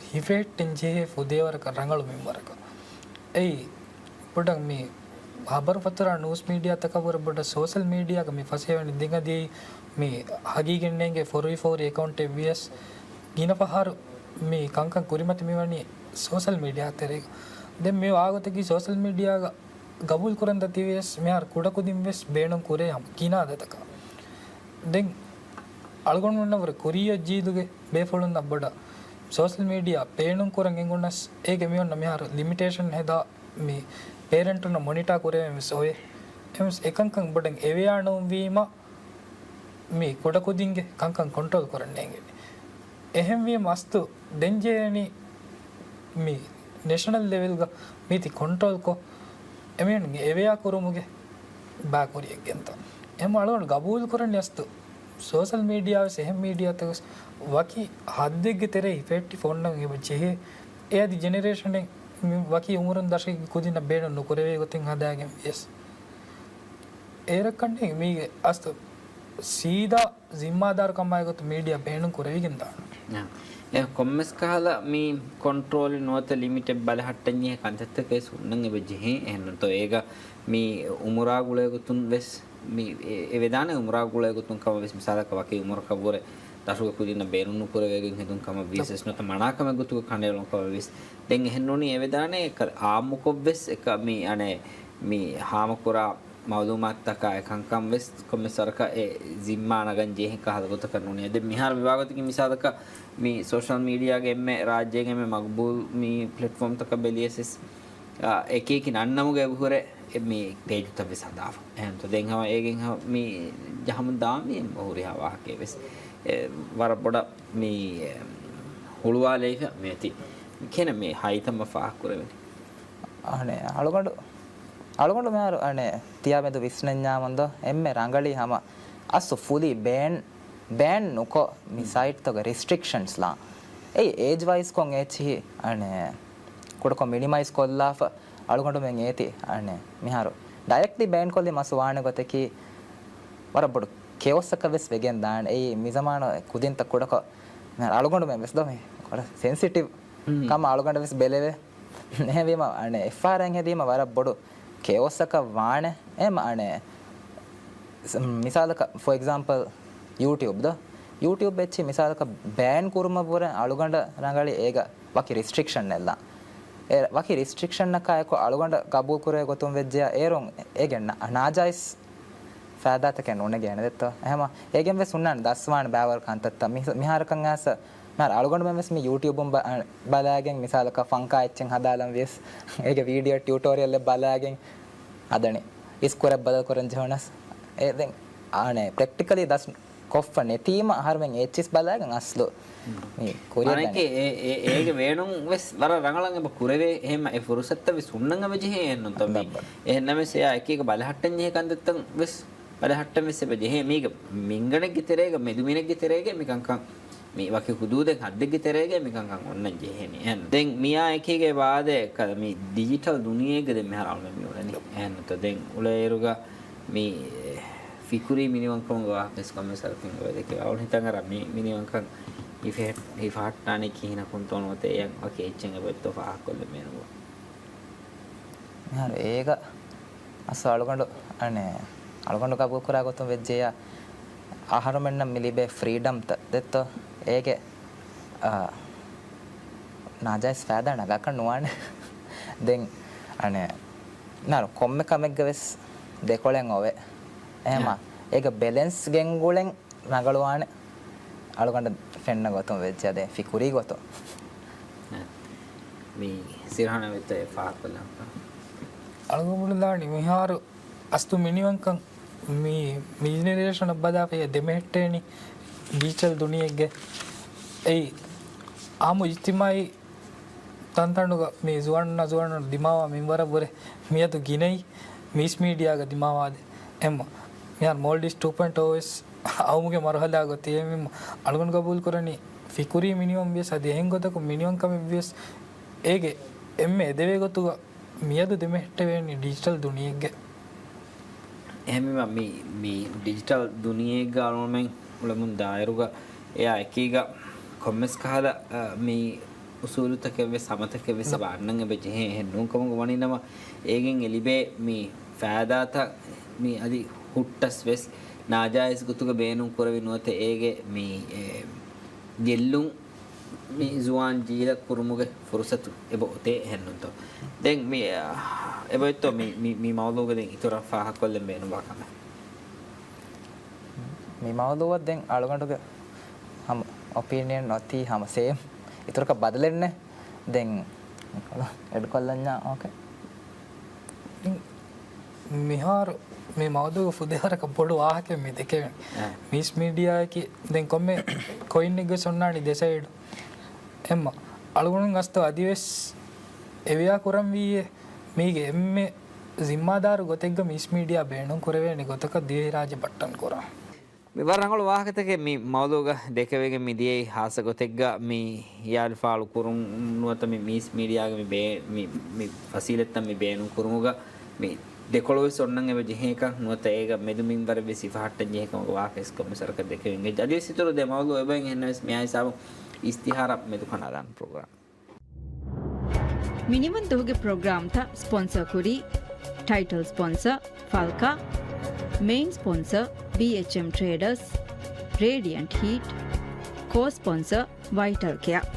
හිෆෙට් එන්ජේ ෆොදේවර කරංගලු මෙම්බරක ඒ පොඩක් මේ හබර පතර න්ಯೂಸ್ මීඩියා තකවර බඩ social media ක මේ ෆසේවනි දිගදී මේ හගීගෙන්නේගේ 4v4 account එවිස් ගින පහර මේ කංකන් කුරිමති මෙවැනි සෝෂල් මීඩියා අතරේ දැන් මේ ආගතකි සෝෂල් මීඩියා ගබුල් කරන් දතිවෙස් මෙහර කුඩ කුදින් වෙස් බේණම් කුරේ යම් කිනා දතක දැන් අල්ගොන් වන්නවර කොරිය ජීදුගේ බේෆොලුන් අබ්බඩ සෝෂල් මීඩියා බේණම් කරන් එංගොන්නස් ඒකේ මෙවන්න මෙහර ලිමිටේෂන් හෙදා මේ පේරන්ට් උන මොනිටර් කරේ මෙස් ඔය එම්ස් එකංකන් බඩන් එවියා නොම් වීම මේ කුඩ කුදින්ගේ කංකන් කන්ට්‍රෝල් කරන්නේ එහෙම වී මස්තු දෙන්ජේනි මේ ನೇಷನಲ್ ಲೆವೆಲ್ ಗ ಮೀತಿ ಕಂಟ್ರೋಲ್ ಕೊ ಎಮೇನ್ ಎವೆಯಾ ಕೊರುಮುಗೆ ಬಾ ಕೊರಿಯಗೆ ಅಂತ ಎಮ್ಮ ಅಳವಣ ಗಬೂಲ್ ಕೊರನ್ ಯಸ್ತು ಸೋಷಲ್ ಮೀಡಿಯಾ ಸೆಹಮ್ ಮೀಡಿಯಾ ತಗಸ್ ವಕಿ ಹದ್ದಿಗೆ ತೆರೆ ಇಫೆಕ್ಟ್ ಫೋನ್ ನ ಬಚ್ಚೆ ಏದಿ ಜನರೇಷನ್ ವಕಿ ಉಮರನ್ ದರ್ಶಕ ಕುದಿನ ಬೇಡ ನುಕೊರೆವೆ ಗೊತ್ತಿಂಗ್ ಹದಾಗೆ ಎಸ್ ಏರಕಂಡೆ ಮೀಗೆ ಅಸ್ತು ಸೀದಾ ಜಿಮ್ಮಾದಾರ್ ಕಮ್ಮಾಯ ಗೊತ್ತು ಮೀಡಿಯಾ ಬೇಣ ಕೊರೆವಿಗಿಂದ කොම්මස් කාලා මේ කොන්ට්‍රෝල් නොත ලිමිටඩ් බල හට්ටන්නේ කන්සෙප්ට් එක සුන්නන් එබෙජි එහෙන්නතෝ ඒක මේ උමුරා ගුලයකුතුන් වෙස් මේ ඒ වේදාන උමුරා ගුලයකුතුන් කම වෙස් මිසාලක වකේ උමුර කවුර දසුක කුදින බේරුණු පුර වේගෙන් හිතුන් කම විශේෂ නොත මනාකම ගුතු කණේලොන් කව වෙස් දැන් එහෙන්නෝනි ඒ වේදානේ ආමුකොබ් වෙස් එක මේ අනේ මේ හාමකුරා මවලුමත් තක එකංකම් වෙස් කොම්මසරක ඒ জিম্මානගන් ජේ කහද ගොත කරනුනේ දැන් මිහාර විභාගතික මිසාලක මේ සෝෂල් මීඩියා ගෙම්ම රාජ්‍යයේ ගෙම්ම මග්බූල් මේ ප්ලැට්ෆෝම් තක බෙලියසස් එක එක නන්නමුගේ බුහුර මේ පේජ් තව සදාව එහෙනම් તો දැන් හම ඒගෙන් මේ ජහම දාමේ මොහුරියා වාහකේ වෙස් වර පොඩ මේ හුළුවා ලේක මේති කෙන මේ හයිතම ෆාක් කරවෙන්නේ අනේ අලගොඩ මෙහර අනේ තියාමෙද විස්නඥා මොන්ද එම්මෙ රංගලි හම අස්සු ෆුලි බෑන් නොකො මි සයිට් තක රිස්ට්‍රික්ෂන්ස් ලා ඒ ඒජ් වයිස් කොන් එචි අනේ කොට කො මිනිමයිස් කොල්ලාෆ අලගොඩ මෙන් ඒති අනේ මිහර ඩයිරෙක්ට්ලි බෑන් කොල්ලි මස් වාණ ගතකි වර බොඩ කෙවස්සක වෙස් වෙගෙන් දාන ඒ මිසමාන කුදින්ත කොඩක මෙහර අලගොඩ මෙන් වෙස් දොමේ කොට සෙන්සිටිව් කම අලගොඩ වෙස් බෙලෙවේ නැහැවීම අනේ එෆ්ආරෙන් හැදීම වර බොඩ කෙවස්සක වාණ එම අනේ මිසාලක ෆෝ එක්සැම්පල් YouTube එච්චි මිසාලක බෑන් කුරුම පුර අලුගඬ රංගලි ඒක වකි රිස්ට්‍රික්ෂන් නැල්ලා ඒ වකි රිස්ට්‍රික්ෂන් නකයක අලුගඬ ගබුල් කුරේ ගොතුම් වෙජ්ජා ඒරොන් ඒගෙන් නාජයිස් ෆෑදාත කන ඕනේ ගෑන දෙත්ත එහෙම ඒගෙන් වෙස් උන්නන් දස්වාන බෑවර් කන්තත්ත මිහාරකන් ඇස මර අලුගඬ මෙස් මේ YouTube බලාගෙන් මිසාලක ෆංකා එච්චෙන් හදාලම් වෙස් ඒක වීඩියෝ ටියුටෝරියල් එක බලාගෙන් අදනේ ඉස්කොර බදල් කරන් ජෝනස් ඒ දැන් ආනේ ප්‍රැක්ටිකලි දස් කොෆ නැතිම ආහාරෙන් එච්චස් බලාගෙන අස්ලෝ මේ කොරියන් අනේක ඒක වේණුම් වෙස් වර රංගලන් එබ කුරවේ එහෙම ඒ ෆුරුසත්ත වෙස් උන්නංග වෙජි හේන්නු තම එහෙනම් මෙස යා එක එක බලහට්ටන් ජේ කන්දත්තන් වෙස් බලහට්ටන් වෙස් වෙජි හේ මේක මින්ගණෙක් ගිතරේක මෙදුමිනෙක් ගිතරේක මිකංකන් මේ වකේ හුදුදෙන් හද්දෙක් ගිතරේක මිකංකන් ඔන්නන් ජේ හේනි එහෙනම් දැන් මියා එකේගේ වාදේ කල මේ ඩිජිටල් දුනියේක දෙ මෙහර අල්ම මියෝලනි එහෙනම් તો දැන් උලේරුග මේ fikuri minimum kong wa bes komme sarfing wa deke awul hitang ara mi minimum kan ifat tane kihina kun ton wote yak okay chenga betto fa kolle menuwa har ega asu alugandu ane alugandu kabu kura gotum vejjeya ahara menna milibe freedom detto ege najais fada naga kan nuwane den ane nar komme kamegge wes dekolen ove එහෙම ඒක balance ගෙන්ගුලෙන් නගලවානේ අලුගඬ ෆෙන්න ගොතම වෙච්ච දැන් ෆිකුරි ගොතෝ මේ සිරහන වෙත ෆාකලම් අලුගමුලලානි විහාර අස්තු මිනිවංකන් මේ generation බදාපේ දෙමෙට්ටේනි digital දුනියෙගේ ඒ ආමු ඉතිමයි තන්තනුග මේ ජුවන්න දිමාවා මින්වර බොරේ මියතු ගිනයි miss මීඩියාගේ දිමාවාද එම්ම यार मोल्डिस 2.0 is आउमुगे मरहला गति है अलगन कबूल करनी फिकुरी मिनिमम बेस अदे हेंगोतक मिनिमम कम बेस एगे एम्मे देवे गोतु मियदु देमेट्टे वेनी डिजिटल दुनियेगे එහෙම මේ ඩිජිටල් දුනියේක අනුමෙන් උලමුන් දායරුග එයා එකීග කොම්මස් කහලා මේ උසූලුතක වේ සමතක වේ සබන්නන් එබෙජ හේ නුකම වණිනම ඒගෙන් එලිබේ මේ ෆෑදාත මේ අදි හුට්ටස් වෙස් නාජායිස් ගුතුක බේනුම් කරවි නොත ඒගේ මේ ගෙල්ලුම් මේ ජුවාන් ජීල කුරුමුගේ ෆුර්සතු එබ ඔතේ හෙන්නොන්තෝ දැන් මේ එබොයිතෝ මේ මවලෝගේ දැන් ඉතර ෆාහක් කොල්ලෙන් බේනු බකම මේ මවලෝවත් දැන් අලගඬුගේ හම ඔපිනියන් නැති හම සේම් ඉතරක බදලෙන්නේ දැන් එඩ කොල්ලන්නා ඕකේ මිහාර මේ මවදුව ෆුදහරක පොඩු ආහකෙන් මේ දෙකේ මිස් මීඩියා එකි දැන් කොම්මේ කොයින් එක සොන්නානි දෙසයිඩ් එම්ම අලුගුණන් අස්ත අදිවෙස් එවියා කුරම් වීයේ මේගේ එම්මේ ಜಿಮ್ಮಾದಾರು ಗೊತೆಗ್ಗ මිස් මීඩියා බේණු කුරවේනි ගොතක දිවේ රාජ පට්ටන් කොරා මේ වරංගල වාහකතක මේ මවලෝග දෙකවේගේ මිදියේ හාස ගොතෙග්ග මේ යාල් ෆාලු කුරුම් නුවත මේ මිස් මීඩියාගේ මේ ෆසිලෙත්තම් මේ බේණු කුරුමුග මේ දෙකොළොවේ සොන්නන් එව ජෙහෙක නුවත ඒක මෙදුමින් වර වෙසි ෆහට්ට ජෙහෙකම වාකස් කොමසරක දෙකෙන්ගේ ජදී සිතර දෙමවලු එබෙන් එන්නස් මෙයි සාව ඉස්තිහාර මෙදු කනදාන ප්‍රෝග්‍රෑම් ಮಿನಿಮನ್ ದೋಗೆ ಪ್ರೋಗ್ರಾಮ್ ಥ ಸ್ಪಾನ್ಸರ್ ಕುರಿ title sponsor Falka main sponsor BHM Traders Radiant Heat co sponsor Vital Care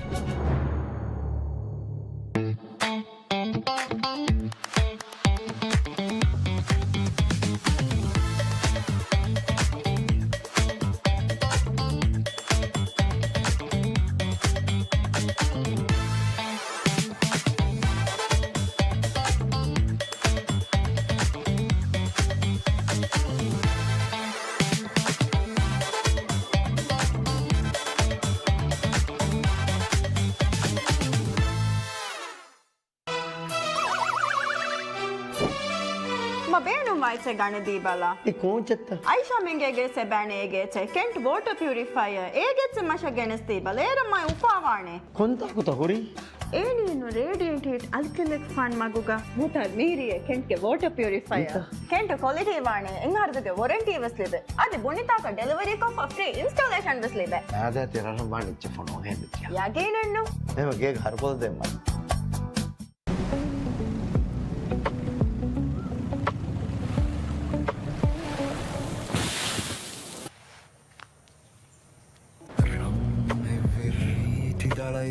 से गाने दी बाला ये कौन चत्ता आयशा मेंगे गे से बैने गे से केंट वाटर प्यूरिफायर ए गे से मशा गेनेस दी बाला ए रमाय उपावाने कौन ता को होरी ए नीनो रेडिएंट हीट अल्कलिक फन मगुगा मुता मीरी केंट के वाटर प्यूरिफायर केंट क्वालिटी वाने इंगारदे वारंटी वसलेबे अदे बोनिता का डिलीवरी को फ्री इंस्टॉलेशन वसलेबे आदा तेरा रंबानी च फोन हो है क्या यागे नन्नु ए गे घर बोल दे मत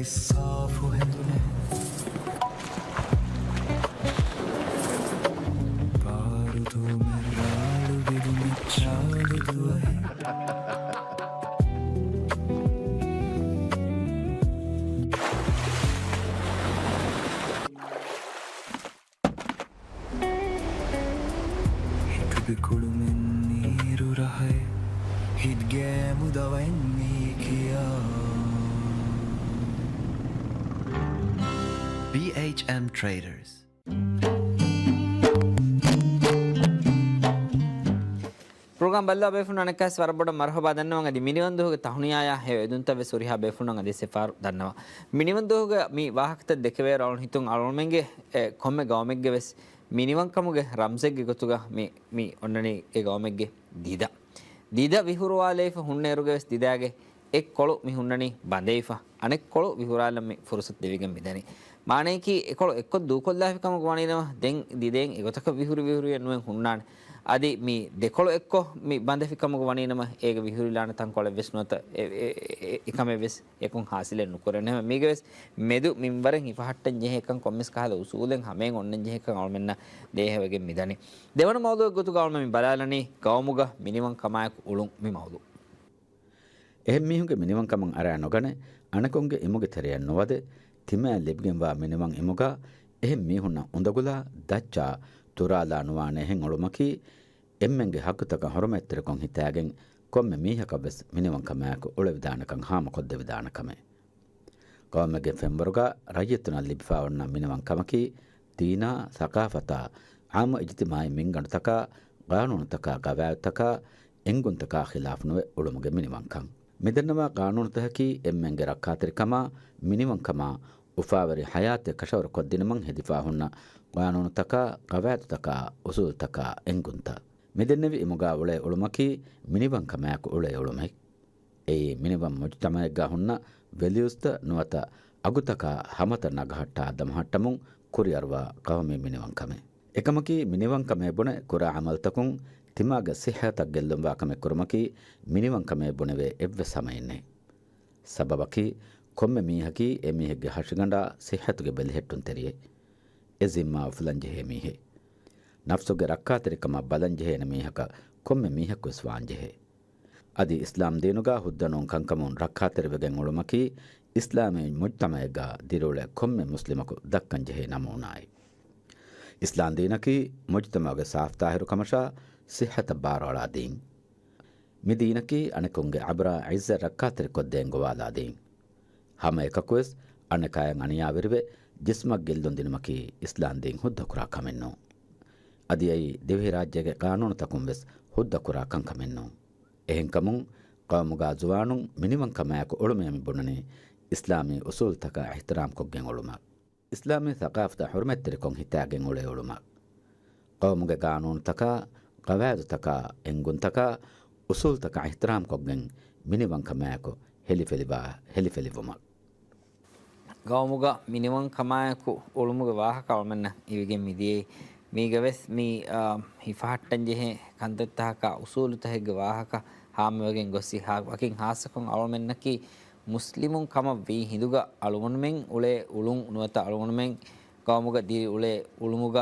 साफ है तूने बारूदो में रालू बिरु में चालू दुआ है एक बिकुड़ू में नीरू रहा है हिट गया मुदावाइन में किया BHM Traders. program balla befun anakas warboda marhaba dannawa adi miniwanduge tahuniyaya he edunta ve suriha befun adi sefar dannawa miniwanduge mi wahakta dekave rawun hitun almenge komme gawmegge ves miniwan kamuge ramsegge gotuga mi onnani e gawmegge dida vihurwalefa hunneruge ves didage ek kolu mi hunnani bandeifa anek kolu vihurala mi fursat devigem midani माने कि एकोल एक्को दूकोल्ला कम गवानीनवा दें दिदें एगोतक विहुरी एनुवें हुन्नान आदि मी देकोल एक्को मी बांधे फिकम गवानीनवा egg विहुरी लान तंकोल विष्णुत एकमे विस एकों हासिले नुकरने मीगे विस मेदु मिंबरें इफहट्टन जे एकं commis काल उसूलें हमें ओन्न जे एकं अलमेन्न देहवगे मिदनी देवन मौदु गोतु गावम मी बलालनी गावमुग मिनिमम कमायक उलुं मी मौदु එහෙම මිහුගේ මිනිවන් කමන් අරය නොගන අනකොන්ගේ ඉමුගේ තෙරයන් නොවද තිමෑ ලිබ්ගෙන් වා මිනිවන් ඉමුගා එහෙම මිහුන්න උඳගුලා දච්චා තුරාලා නුවානේ හෙන් ඔළුමකි එම්මෙන්ගේ හකුතක හොරමැත්තර කොන් හිතාගෙන් කොම්මෙ මීහකබස් මිනිවන් කමයක ඔළ විදානකන් හාම කොද්ද විදානකමේ කොම්මගේ ෆෙම්බරුගා රජිතුන ලිබ්ෆා වන්න මිනිවන් කමකි දීනා සකාෆතා ආම ඉජ්තිමායි මින්ගණතක ගානුනතක ගවෑතක එංගුන්තක ඛිලාෆ් නොවේ ඔළුමගේ මිනිවන්කම් මෙදන්නවා කානූනතහකි එම්මෙන්ගේ රක්කාතරිකම මිනිවන්කම උෆාවරි හයාත කෂවර කොද්දිනමන් හෙදිෆා හුන්න කානූනතක ගවෑතක උසූල්තක එංගුන්ත මෙදෙන්නවි ඉමුගා උලේ ඔළුමකි මිනිවන්කමයක උලේ ඔළුමයි ඒ මිනිවන් මුජ්තමයක ගහුන්න වැලියුස්ත නොවත අගුතක හමත නගහට්ටා දමහට්ටමුන් කුරියර්වා කවමේ මිනිවන්කමේ එකමකි මිනිවන්කමේ බොන කුරා අමල්තකුන් තිමාග සිහතක් ගෙල්ලුම් වාකමේ කුරුමකි මිනිවන්කමේ බොනවේ එව්ව සමයින්නේ සබබකි කොම්මෙ මීහකි එ මීහෙක්ගේ හෂගඬා සිහතුගේ බෙලිහෙට්ටුන් තෙරියේ එ ಜಿಮ್ಮಾ ಫುಲಂಜೆಹೆ ಮೀಹೆ ನಫ್ಸುಗೆ ರಕ್ಕಾತರಿಕಮ ಬಲಂಜೆಹೆನ ಮೀಹಕ ಕೊಮ್ಮೆ ಮೀಹಕ್ಕು ಸ್ವಾಂಜೆಹೆ ಅದಿ ಇಸ್ಲಾಂ ದೇನುಗ ಹುದ್ದನೋಂ ಕಂಕಮುನ್ ರಕ್ಕಾತರಿವೆಗೆಂ ಉಳುಮಕಿ ಇಸ್ಲಾಮಿ ಮುಜ್ತಮಯಗ ದಿರುಳೆ ಕೊಮ್ಮೆ ಮುಸ್ಲಿಮಕು ದಕ್ಕಂಜೆಹೆ ನಮೂನಾಯಿ ಇಸ್ಲಾಂ ದೀನಕಿ ಮುಜ್ತಮಗೆ ಸಾಫ್ ತಾಹಿರು ಕಮಶಾ ಸಿಹತ ಬಾರೋಳಾ ದೀನ್ ಮಿದೀನಕಿ ಅಣೆಕುಂಗೆ ಅಬ್ರಾ ಐಜ್ಜ ರಕ್ಕಾತರಿ ಕೊದ್ದೆಂ ಗೋವಾಲಾ ದೀನ್ ಹಮ ಏಕಕುವೆಸ್ ಅಣೆಕಾಯಂ ಅಣಿಯಾವಿರುವೆ ಜಿಸ್ಮಕ್ ಗೆಲ್ದೊಂದಿನಮಕಿ ಇಸ್ಲಾಂ ದೀನ್ ಹುದ್ದ ಕುರಾ ಕಮೆನ್ನು ಅದಿಯೈ ದಿವಿ ರಾಜ್ಯಗೆ ಕಾನೂನು ತಕುಂವೆಸ್ ಹುದ್ದ ಕುರಾ ಕಂಕಮೆನ್ನು ಎಹೆಂ ಕಮುಂ ಕೌಮುಗಾ ಜುವಾನುಂ ಮಿನಿಮಂ ಕಮಾಯಕು ಒಳುಮೆಯಮಿ ಬುಣನೆ ಇಸ್ಲಾಮಿ ಉಸೂಲ್ ತಕ ಇಹ್ತಿರಾಮ್ ಕೊಗ್ಗೆಂ ಒಳುಮ ಇಸ್ಲಾಮಿ ಥಕಾಫ್ತ ಹುರ್ಮೆತ್ತಿರಿ ಕೊಂ ಹಿತಾಗೆಂ ಉಳೆ ಒಳುಮ ಕೌಮುಗೆ ಕಾನೂನು ತಕ ಕವಾಯದು ತಕ ಎಂಗುನ್ ತಕ ಉಸೂಲ್ ತಕ ಇಹ್ತಿರಾಮ್ ಕೊಗ್ಗೆಂ ಮಿನಿಮಂ ಕಮಾಯಕು ಹೆಲಿಫೆಲಿವುಮ ಗೌಮುಗ ಮಿನಿಮಂ ಕಮಾಯಕು ಒಳುಮುಗ ವಾಹಕ ಅವಮೆನ್ನ ಇವಿಗೆ ಮಿದಿಯೇ ಮೀಗವೆಸ್ ಮೀ ಹಿಫಾಟ್ಟಂಜೆಹೆ ಕಂದತ್ತಹಕ ಉಸೂಲು ತಹೆಗೆ ವಾಹಕ ಹಾಮವಗೆನ್ ಗೊಸ್ಸಿ ಹಾಕಿಂ ಹಾಸಕೊಂ ಅವಮೆನ್ನಕಿ ಮುಸ್ಲಿಮುನ್ ಕಮ ವಿ ಹಿಂದುಗ ಅಳುಗುಣಮೆನ್ ಉಳೆ ಉಳುಂ ನುವತ ಅಳುಗುಣಮೆನ್ ಗೌಮುಗ ದಿರಿ ಉಳೆ ಉಳುಮುಗ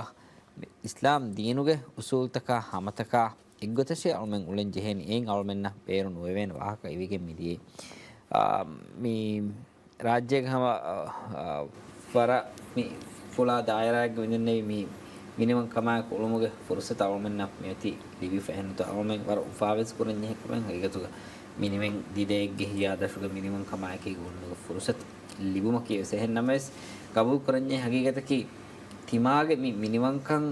ಇಸ್ಲಾಂ ದೀನುಗೆ ಉಸೂಲ್ ತಕ ಹಮತಕ ಇಗ್ಗೊತಶೆ ಅಳುಮೆನ್ ಉಳೆನ್ ಜೆಹೆನಿ ಏನ್ ಅವಮೆನ್ನ ಬೇರು ನುವೆವೆನ್ ವಾಹಕ ಇವಿಗೆ ಮಿದಿಯೇ ಮೀ ರಾಜ್ಯಗೆ ಹಮ ಫರ ಮೀ ಫುಲಾ ದಾಯರಾಗೆ ವಿಂದನೆ ಮೀ ಮಿನಿಮಂ ಕಮಾಯಕ ಉಳುಮುಗೆ ಫುರ್ಸತ ಅವಮೆನ್ನ ಮೇತಿ ಲಿವಿ ಫೆಹನ್ತು ಅವಮೆನ್ ವರ ಉಫಾವೆಸ್ ಕುರನ್ನೆ ಹೆಕಮೆನ್ ಹೈಗತುಗ ಮಿನಿಮಂ ದಿದೆಗೆ ಹಿಯಾದಶುಗ ಮಿನಿಮಂ ಕಮಾಯಕೆ ಉಳುಮುಗೆ ಫುರ್ಸತ ಲಿಬುಮಕಿ ಸೆಹನ್ ನಮಸ್ ಕಬೂಲ್ ಕುರನ್ನೆ ಹಗೀಗತಕಿ ತಿಮಾಗೆ ಮಿ ಮಿನಿಮಂ ಕಂ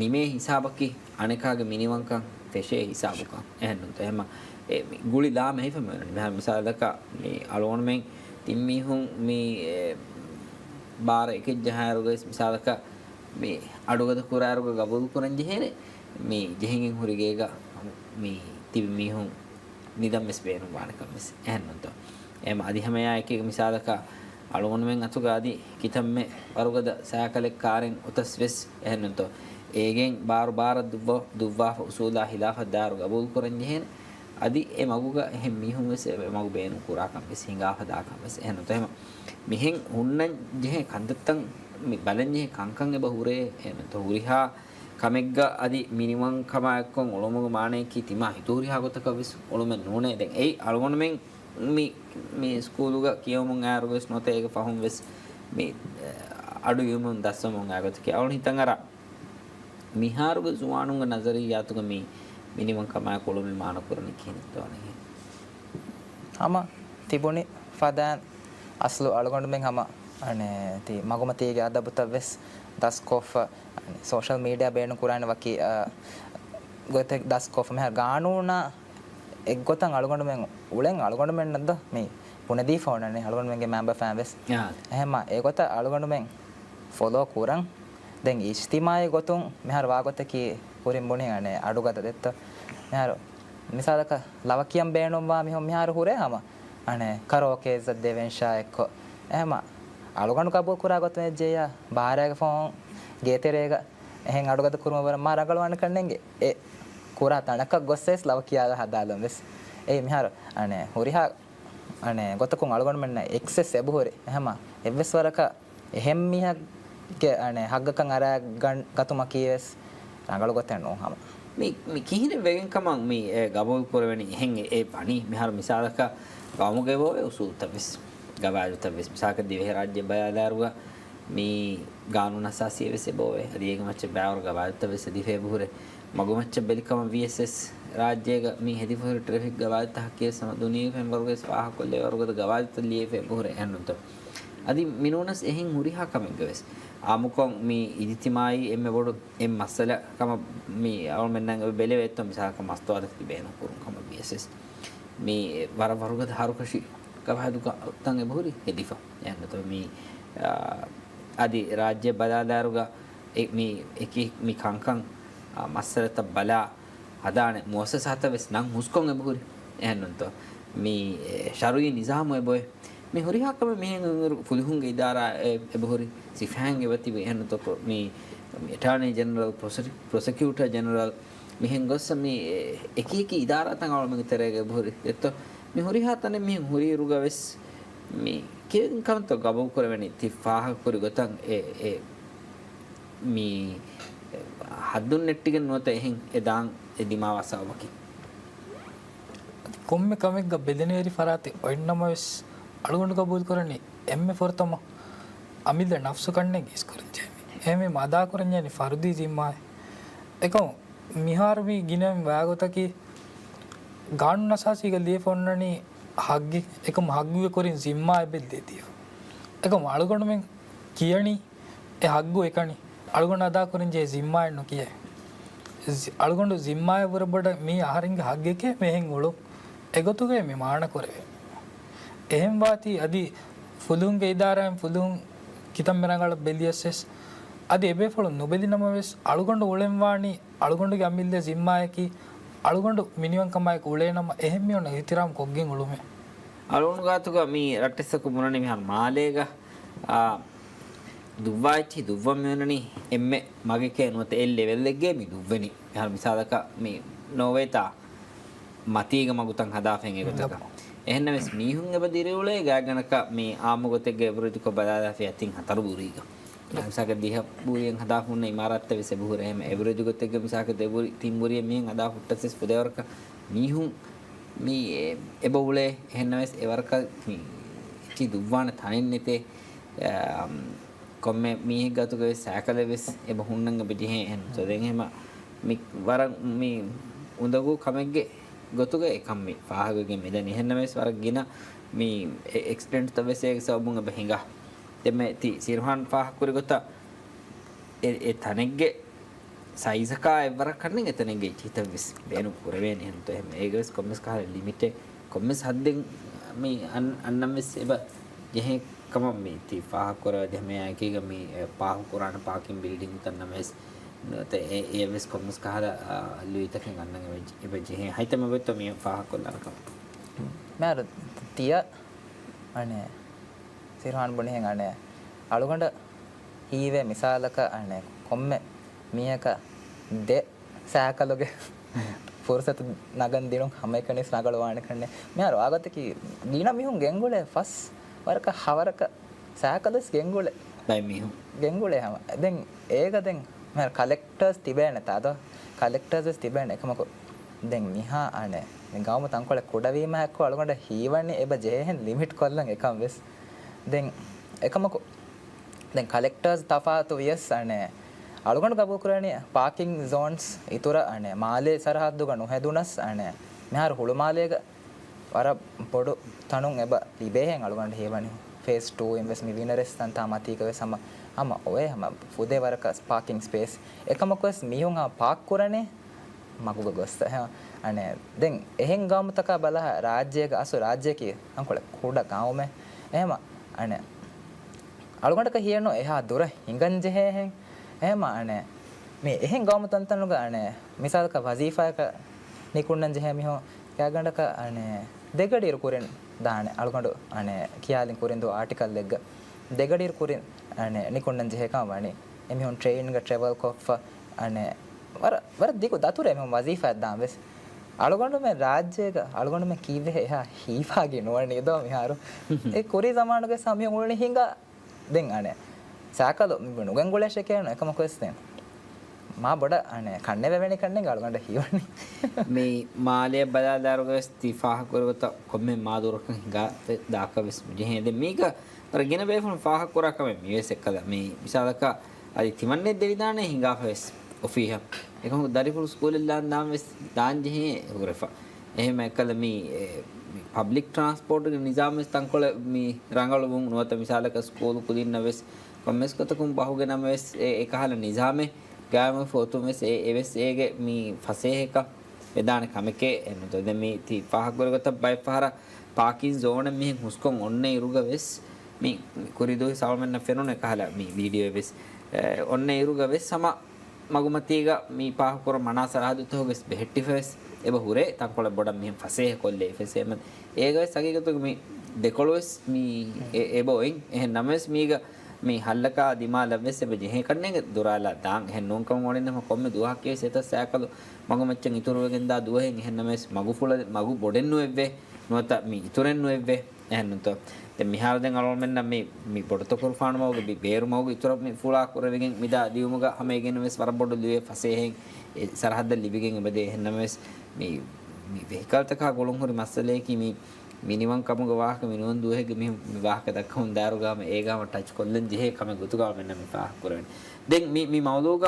ನಿಮೆ ಹಿಸಾಬಕಿ ಅಣೆಕಾಗೆ ಮಿನಿಮಂ ಕಂ ಫೆಶೆ ಹಿಸಾಬಕ ಎಹನ್ನುಂತ ಎಮ ಗುಳಿ ಲಾಮ ಹೆಫಮೆನ್ ಮಹ ಮಿಸಾಲಕ ಮಿ ಅಳೋನ್ಮೆನ್ ತಿಮ್ಮಿಹುಂ ಮಿ ಬಾರ ಎಕೆ ಜಹಾರುಗೆ ಮಿಸಾಲಕ මේ අඩුගද කුරාරුග ගබුල් කුරන් ජෙහෙන මේ ජෙහෙන් හුරිගේග මේ තිබි මිහුන් නිදම් මෙස් බේනු වානකම් මෙස් එහෙන්නොත එම අධිහමයා එක මිසාලක අලුගොන මෙන් අතුගාදී කිතම්මේ වරුගද සයකලෙක් කාරෙන් උතස් වෙස් එහෙන්නොත ඒගෙන් බාර දුවවා උසූලා හිලාෆ දාරු ගබුල් කුරන් ජෙහෙන අදි ඒ මගුග එහෙම් මිහුන් වෙස් මගු බේනු කුරාකම් මෙස් හිඟාෆ දාකම් මෙස් එහෙන්නොත එම මිහෙන් හුන්නන් ජෙහෙ කන්දත්තන් බලන්නේ කංකං එබ හුරේ එනත හුරිහා කමෙග්ග අදි මිනිමම් කමයක්කොන් ඔලොමග මානේ කි තිමා හිතෝරිහා ගොතක විස් ඔලොමෙන් නෝනේ දැන් ඒ අලගොන මෙන් මේ ස්කූලුග කියවමුන් ආරුගස් නොතේ ඒක පහුම් වෙස් මේ අඩු යමුන් දස්සමුන් ආගත කිය අවුන් හිතන් අර මිහාරුග සුවානුංග නසරියාතුග මේ මිනිමම් කමයක ඔලොමෙ මාන කරන කියනතෝනේ හම තිබුණේ ෆදාන් අස්ලු අලගොන මෙන් හම අනේ ති මගමතේගේ අදබුතවස් දස්කොෆ් සෝෂල් මීඩියා බේන කුරාන වකි ගොත දස්කොෆ් මෙහ ගානෝන එක් ගොතන් අලගොන්න මෙන් උලෙන් අලගොන්න මෙන් නද්ද මේ පුනදී ෆෝනනේ අලගොන්න මෙන්ගේ මෙම්බර් ෆෑන්වස් එහෙම ඒ ගොත අලගොන්න මෙන් ෆොලෝ කුරන් දැන් ඉස්තිමායේ ගොතුන් මෙහර වාගොත කි පුරින් බොනේ අනේ අඩුගත දෙත්ත මෙහර මිසාලක ලවකියම් බේනොම්වා මෙහොම මෙහර හුරේ හම අනේ කරෝකේ ස දෙවෙන්ෂා එක්ක එහෙම අලුගණු කබුල් කුරා ගොත ජෙය බාරයක ෆෝන් ගේතරේක එහෙන් අඩුගත කුරුම වර මා රගලවන්න කන්නේගේ ඒ කුරා තනක ගොස්සෙස් ලව කියාලා හදාලම් වෙස් ඒ මිහර අනේ හොරිහා අනේ ගොතකුන් අලුගණු මෙන්න එක්සෙස් එබුහොරේ එහෙම එවස් වරක එහෙම් මිහගේ අනේ හග්ගකන් අර ගතුම කීස් රගල ගොත නෝ හම මේ කිහින වෙගෙන් කමන් මේ ගබුල් කුරවෙනි එහෙන් ඒ පණි මිහර මිසාලක ගාමුගේ බෝවේ උසූතවිස් ගවාජුත වෙස් මිසාක දිවේ රාජ්‍ය බයලාරුව මේ ගානුන සාසිය වෙස් බෝවේ අදීග මච්ච බෑවර ගවාජුත වෙස් දිවේ බුහුරේ මගු මච්ච බෙලිකම VSS රාජ්‍යයක මේ හෙදිපුර ට්‍රැෆික් ගවාජුත හකිය සම දුනී ෆෙම්බර්ගේ ස්වාහ කොල්ලේ වර්ගද ගවාජුත ලියේ බුහුරේ එන්නත අදි මිනෝනස් එහෙන් හුරිහා කමෙන් ගවස් ආමුකොන් මේ ඉදිතිමායි එම්මෙ බොඩ එම් මස්සල කම මේ අවල් මෙන්නන් බෙලෙ වෙත්තෝ මිසාක මස්තවද තිබේන කුරුන් කම VSS මේ වරගද හරුකෂි කවහදුක තං එබුරි හෙදිෆා යන්නත මේ අදි රාජ්‍ය බලාදාරුග මේ එකි මේ කංකං මස්සරත බලා අදාන මොසසත වෙස් නම් මුස්කොන් එබුරි යන්නත මේ ශරුයි නිසාම එබොයි මේ හොරිහාකම මේ ෆුලිහුන්ගේ ඉදාරා එබුරි සිෆාන් එවති යන්නත මේ ඇටර්නි ජෙනරල් ප්‍රොසිකියුටර් ජෙනරල් මෙහෙන් ගොස්ස මේ එක එක ඉදාරා තං අවල මගේ තරගේ එබුරි එතෝ මේ හොරිහා තනේ මේ හොරිරුග වෙස් මේ කින් කන්ත ගබු කරවෙනි තිෆාහ කුරි ගතන් ඒ මේ හදුන් නෙට්ටිගෙන් නොත එහෙන් එදාන් එදිමා වසවකි කොම්මෙ කමෙක් බෙදෙනේරි ෆරාති ඔන්නමස් අලුගොඬ කබූල් කරන්නේ එම්මෙ ෆොර්තම අමිද නෆ්සු කන්නේ ගිස් කරන්නේ එමෙ මදා කරන්නේ ෆර්දි जिम्मा එකෝ මිහාරවි ගිනම් වාගතකි ගාන් නසාසික ලියෆොන්නනි හග්ගි එකම හග්ගුවේ කොරින් जिम्मा එබෙද්දේතිය එකම අලුගොඬ මෙන් කියනි ඒ හග්ගු එකනි අලුගොඬ අදා කරන්නේ ජේ जिम्मा එන්නෝ කිය අලුගොඬ जिम्मा වරබඩ මේ ආහාරින්ගේ හග්ගකේ මෙහෙන් උළු එගොතුගේ මේ මාන කරේ එහෙම් වාති අදි ෆුලුන්ගේ ඉදාරයන් ෆුලුන් කිතම් මෙරංගල බෙලියස්සස් අදි එබේ ෆලු නොබෙලිනම වෙස් අලුගොඬ උලෙන් වානි අලුගොඬගේ අමිල්ලේ जिम्माයකි අලුගොඬ මිනිවන් කමයික උලේනම එහෙම් මියොන හිතිරම් කොග්ගෙන් උළුමේ අලුගොඬ ගාතුක මේ රට්ටසක මුනනි මිහන් මාලේග දුවයිති දුවම් මියොනනි එම්මෙ මගේ කේනොත එල් ලෙවල් එකේ මි දුවනි මිහන් මිසාලක මේ නොවේතා මතීග මගුතන් හදාෆෙන් එකතක එහෙන්න වෙස් මීහුන් එබ දිරවලේ ගාගනක මේ ආමගොතෙගේ වෘතික බදාදා ෆියතින් හතර බුරීග මිසාක දිහ බුරියෙන් හදාෆුන්න ඉමාරත්ත වෙස බුහුර එහෙම එවරදි ගොතෙගේ මිසාක දෙබුරි තින් බුරිය මිහෙන් හදා ෆුට්ටසස් පුදවරක මීහුන් මේ එබවුලේ එහෙන්න වෙස් එවරක චි දුවාන තනින් නෙතේ කොම්මේ මීහ ගතුක වෙස් සෑකල වෙස් එබ හුන්නංග බෙදිහෙ එහෙන් සොදෙන් එහෙම මි වරන් මේ උඳගු කමෙක්ගේ ගොතුක එකම් මේ ෆාහගගේ මෙද නිහෙන්න වෙස් වරක් ගින මේ එක්ස්පෙන්ට් තවසේ සවබුංග බහිඟා දෙමෙ ති සිරහන් ෆාහ කුරි ගොත ඒ තනෙක්ගේ සයිසකා එවර කන්නේ එතනෙගේ චිත වෙස් බේනු පුරවේ නේ හින්තෝ එහෙම ඒගස් කොම්මස් කහ ලිමිට් කොම්මස් හද්දෙන් මේ අන්නම් වෙස් එබ ජෙහෙ කම මේ ති ෆාහ කුර දෙමෙ යකීග මේ පාහ කුරාන පාකින් බිල්ඩින් තන්නම් වෙස් නත ඒ වෙස් කොම්මස් කහ ලුයිතකෙන් අන්නගේ වෙජ් එබ ජෙහෙ හිතම වෙත් මේ ෆාහ කුරානකම මෑර තිය අනේ සිරහන් බොනේ අනේ අලුගොඬ හීවේ මිසාලක අනේ කොම්මෙ මියක දෙ සෑකලොගේ ෆොර්සත නගන් දිනුම් හැම එකනේ නගල වාණ කන්නේ මෙයාර ආගතකි ගීන මිහුන් ගෙන්ගොලේ ෆස් වරක හවරක සෑකලස් ගෙන්ගොලේ බයි මිහුන් ගෙන්ගොලේ හැම දැන් ඒක දැන් මම කලෙක්ටර්ස් තිබේන තාද කලෙක්ටර්ස් තිබේන එකමක දැන් මිහා අනේ මේ ගාම තංකොල කොඩවීම හැක්ක අලුගොඬ හීවන්නේ එබ ජෙහෙන් ලිමිට් කොල්ලන් එකම් වෙස් දැන් එකමක දැන් කලෙක්ටර්ස් තෆාතු වියස් අනේ අලුගොඬ ගබු කරන්නේ පාකින් zones ඉතර අනේ මාලේ සරහද්දුක නොහැදුනස් අනේ මෙහාර හුළු මාලේක වර පොඩු තනුන් එබ ලිබේහෙන් අලුගොඬ හේවනේ phase 2 invest mi winners tanta matika we sama ama oye hama fude waraka parking space ekamakwas mihun ha park kurane maguga gosta ha ane den ehen gamutaka bala rajyega asu rajyeki ankole kuda gawme ehema ane alugondaka hiyano eha dura hinganje hen ehema ane me ehen gamutantanuga ane misalaka wazifa ka nikunnan je miho kagandaka ane degadir kuren දාන අලුගොඬ අනේ කියාලින් කුරින්දු ආටිකල් එක දෙගඩිර කුරින් අනේ නිකොන්නන් ජෙහකම වනේ එමිහොන් train එක travel කොෆ අනේ වර දිකු දතුරේ මම වසීෆා දාම් වෙස් අලුගොඬ මේ රාජ්‍යයක අලුගොඬ මේ කීවේ එහා හීවාගේ නොවනේ දෝ මිහාරු ඒ කුරි සමානගේ සමිය මුලනේ හිඟා දෙන් අනේ සාකලෝ මිබ නුගංගොලේෂ කියන එකම ක්වෙස්චන් මා බඩ අනේ කන්නේ වෙවෙනි කන්නේ ගාලගන්න හිවන්නේ මේ මාලේ බදාදාරුගේ ඉස්තිෆාහ කරවත කොම්මේ මාදුරක හිඟා දාකවිස් මෙහෙද මේක අරගෙන බේෆුන් ෆාහ කරකම මේස් එක්කද මේ විශාලක අදි තිමන්නේ දෙවිදානේ හිඟා ෆෙස් ඔෆිහ එකම දරිපුරු ස්කූල් එකෙන් දාම් වෙස් දාන් ජෙහි උරෆා එහෙම එක්කද මේ පබ්ලික් ට්‍රාන්ස්පෝර්ට් එක නිසාම ස්තංකොල මේ රංගල වුන් නොත විශාලක ස්කූල් කුදින්න වෙස් කොම්මස් කතකුම් බහුගෙනම වෙස් ඒකහල නිසාමේ ගාම ෆෝටෝ මෙස් එවස් ඒගේ මේ ෆසේහක එදාන කමකේ එන්නතෝ දැන් මේ ති පහක් වරකට බයි පහර පාකින් zone මෙහෙන් හුස්කොන් ඔන්නේ ඉරුග වෙස් මේ කුරිදෝයි සල්මන්න ෆෙනොන කහලා මේ වීඩියෝ වෙස් ඔන්නේ ඉරුග වෙස් සම මගුමතිග මේ පහ කර මනසරහදුත හොගස් බෙහෙට්ටි ෆෙස් එබ හුරේ තක්කොල බොඩ මෙහෙන් ෆසේහ කොල්ලේ ෆෙසෙම ඒගොයි සගීගතු මේ දෙකොලොස් මේ එබොයින් එහෙන් නමස් මීග මේ හල්ලකා දිමා ලැබෙස් එබ ජෙහෙ කන්නේ දොරාලා දාන් එහෙන් නෝන්කම වඩින්නම කොම්මේ දුහක් කියේ සෙත සෑකලු මගු මච්චන් ඉතුරු වෙගෙන් දා දුවෙන් එහෙන් නමස් මගු ෆුල මගු බොඩෙන් නුෙව්වේ නොත මේ ඉතුරෙන් නුෙව්වේ එහෙන්නතෝ දැන් මිහාර දැන් අලවල් මෙන්න මේ පොඩත කුර්ෆාන මවගේ බේරු මවගේ ඉතර මේ ෆුලා කරවෙගෙන් මිදා දියුමුග හැමගෙන වෙස් වරබොඩ දුවේ ෆසේහෙන් සරහද්ද ලිබිගෙන් එබදේ එහෙන්නම වෙස් මේ වෙහිකල් තක ගොලොන් හොරි මස්සලේ කි මේ මිනිමන් කමුග වාහක මිනුවන් දුවේගේ මේ වාහක දක්වුන් දාරුගාම ඒ ගාම ටච් කොල්ලෙන් ජෙහෙ කම ගුතුගාම මෙන්න මේ පාහ කරවෙන දැන් මේ මවලෝග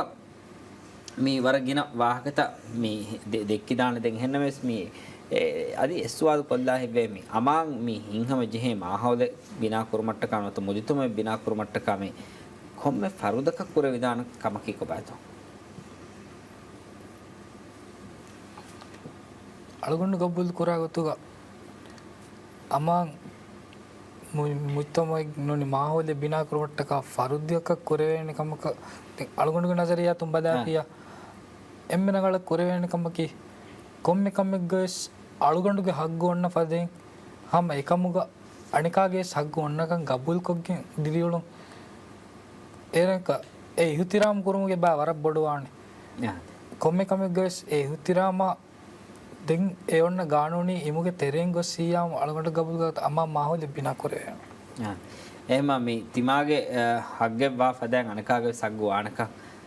මේ වරගෙන වාහකත මේ දෙක්කි දාන දැන් එහෙන්නම වෙස් මේ අදි එස්වාද කොල්ලා හිබේ මේ අමාන් මේ හිංහම ජෙහෙ මාහවල බිනා කුරුමට්ට කනත මුදිතුම බිනා කුරුමට්ට කමේ කොම්මේ ෆරුදක කුර විදාන කමකි කොබාතෝ අලගොන්න ගබ්බුල් කුරාගතුග අමාන් මුත්තමයි නොනි මාහවල බිනා කුරුමට්ටක ෆරුද්දක කුරවේන කමක අලගොන්නක නසරියා තුම්බදාපියා එම්මනගල කුරවේන කමකි කොම්මෙ කම්මෙක් ගස් අලුගොන්ඩුගේ හග්ග ඔන්න පදෙන් හම එකමුග අනිකාගේ සග්ග ඔන්නකන් ගබුල් කොක්ගෙන් දිරියුළුම් ඒරක ඒ ඉහුතිරාම කුරුමුගේ බා වරක් බොඩුවානේ කොම්මෙ කම්මෙක් ගස් ඒ ඉහුතිරාම දෙන් ඒ ඔන්න ගානෝනි ඉමුගේ තෙරෙන් ගොස් සීයාම අලුගොන්ඩ ගබුල් ගත අම්මා මාහොලි බිනා කරේ එහෙම මේ තිමාගේ හග්ගේ බා පදෙන් අනිකාගේ සග්ග වානක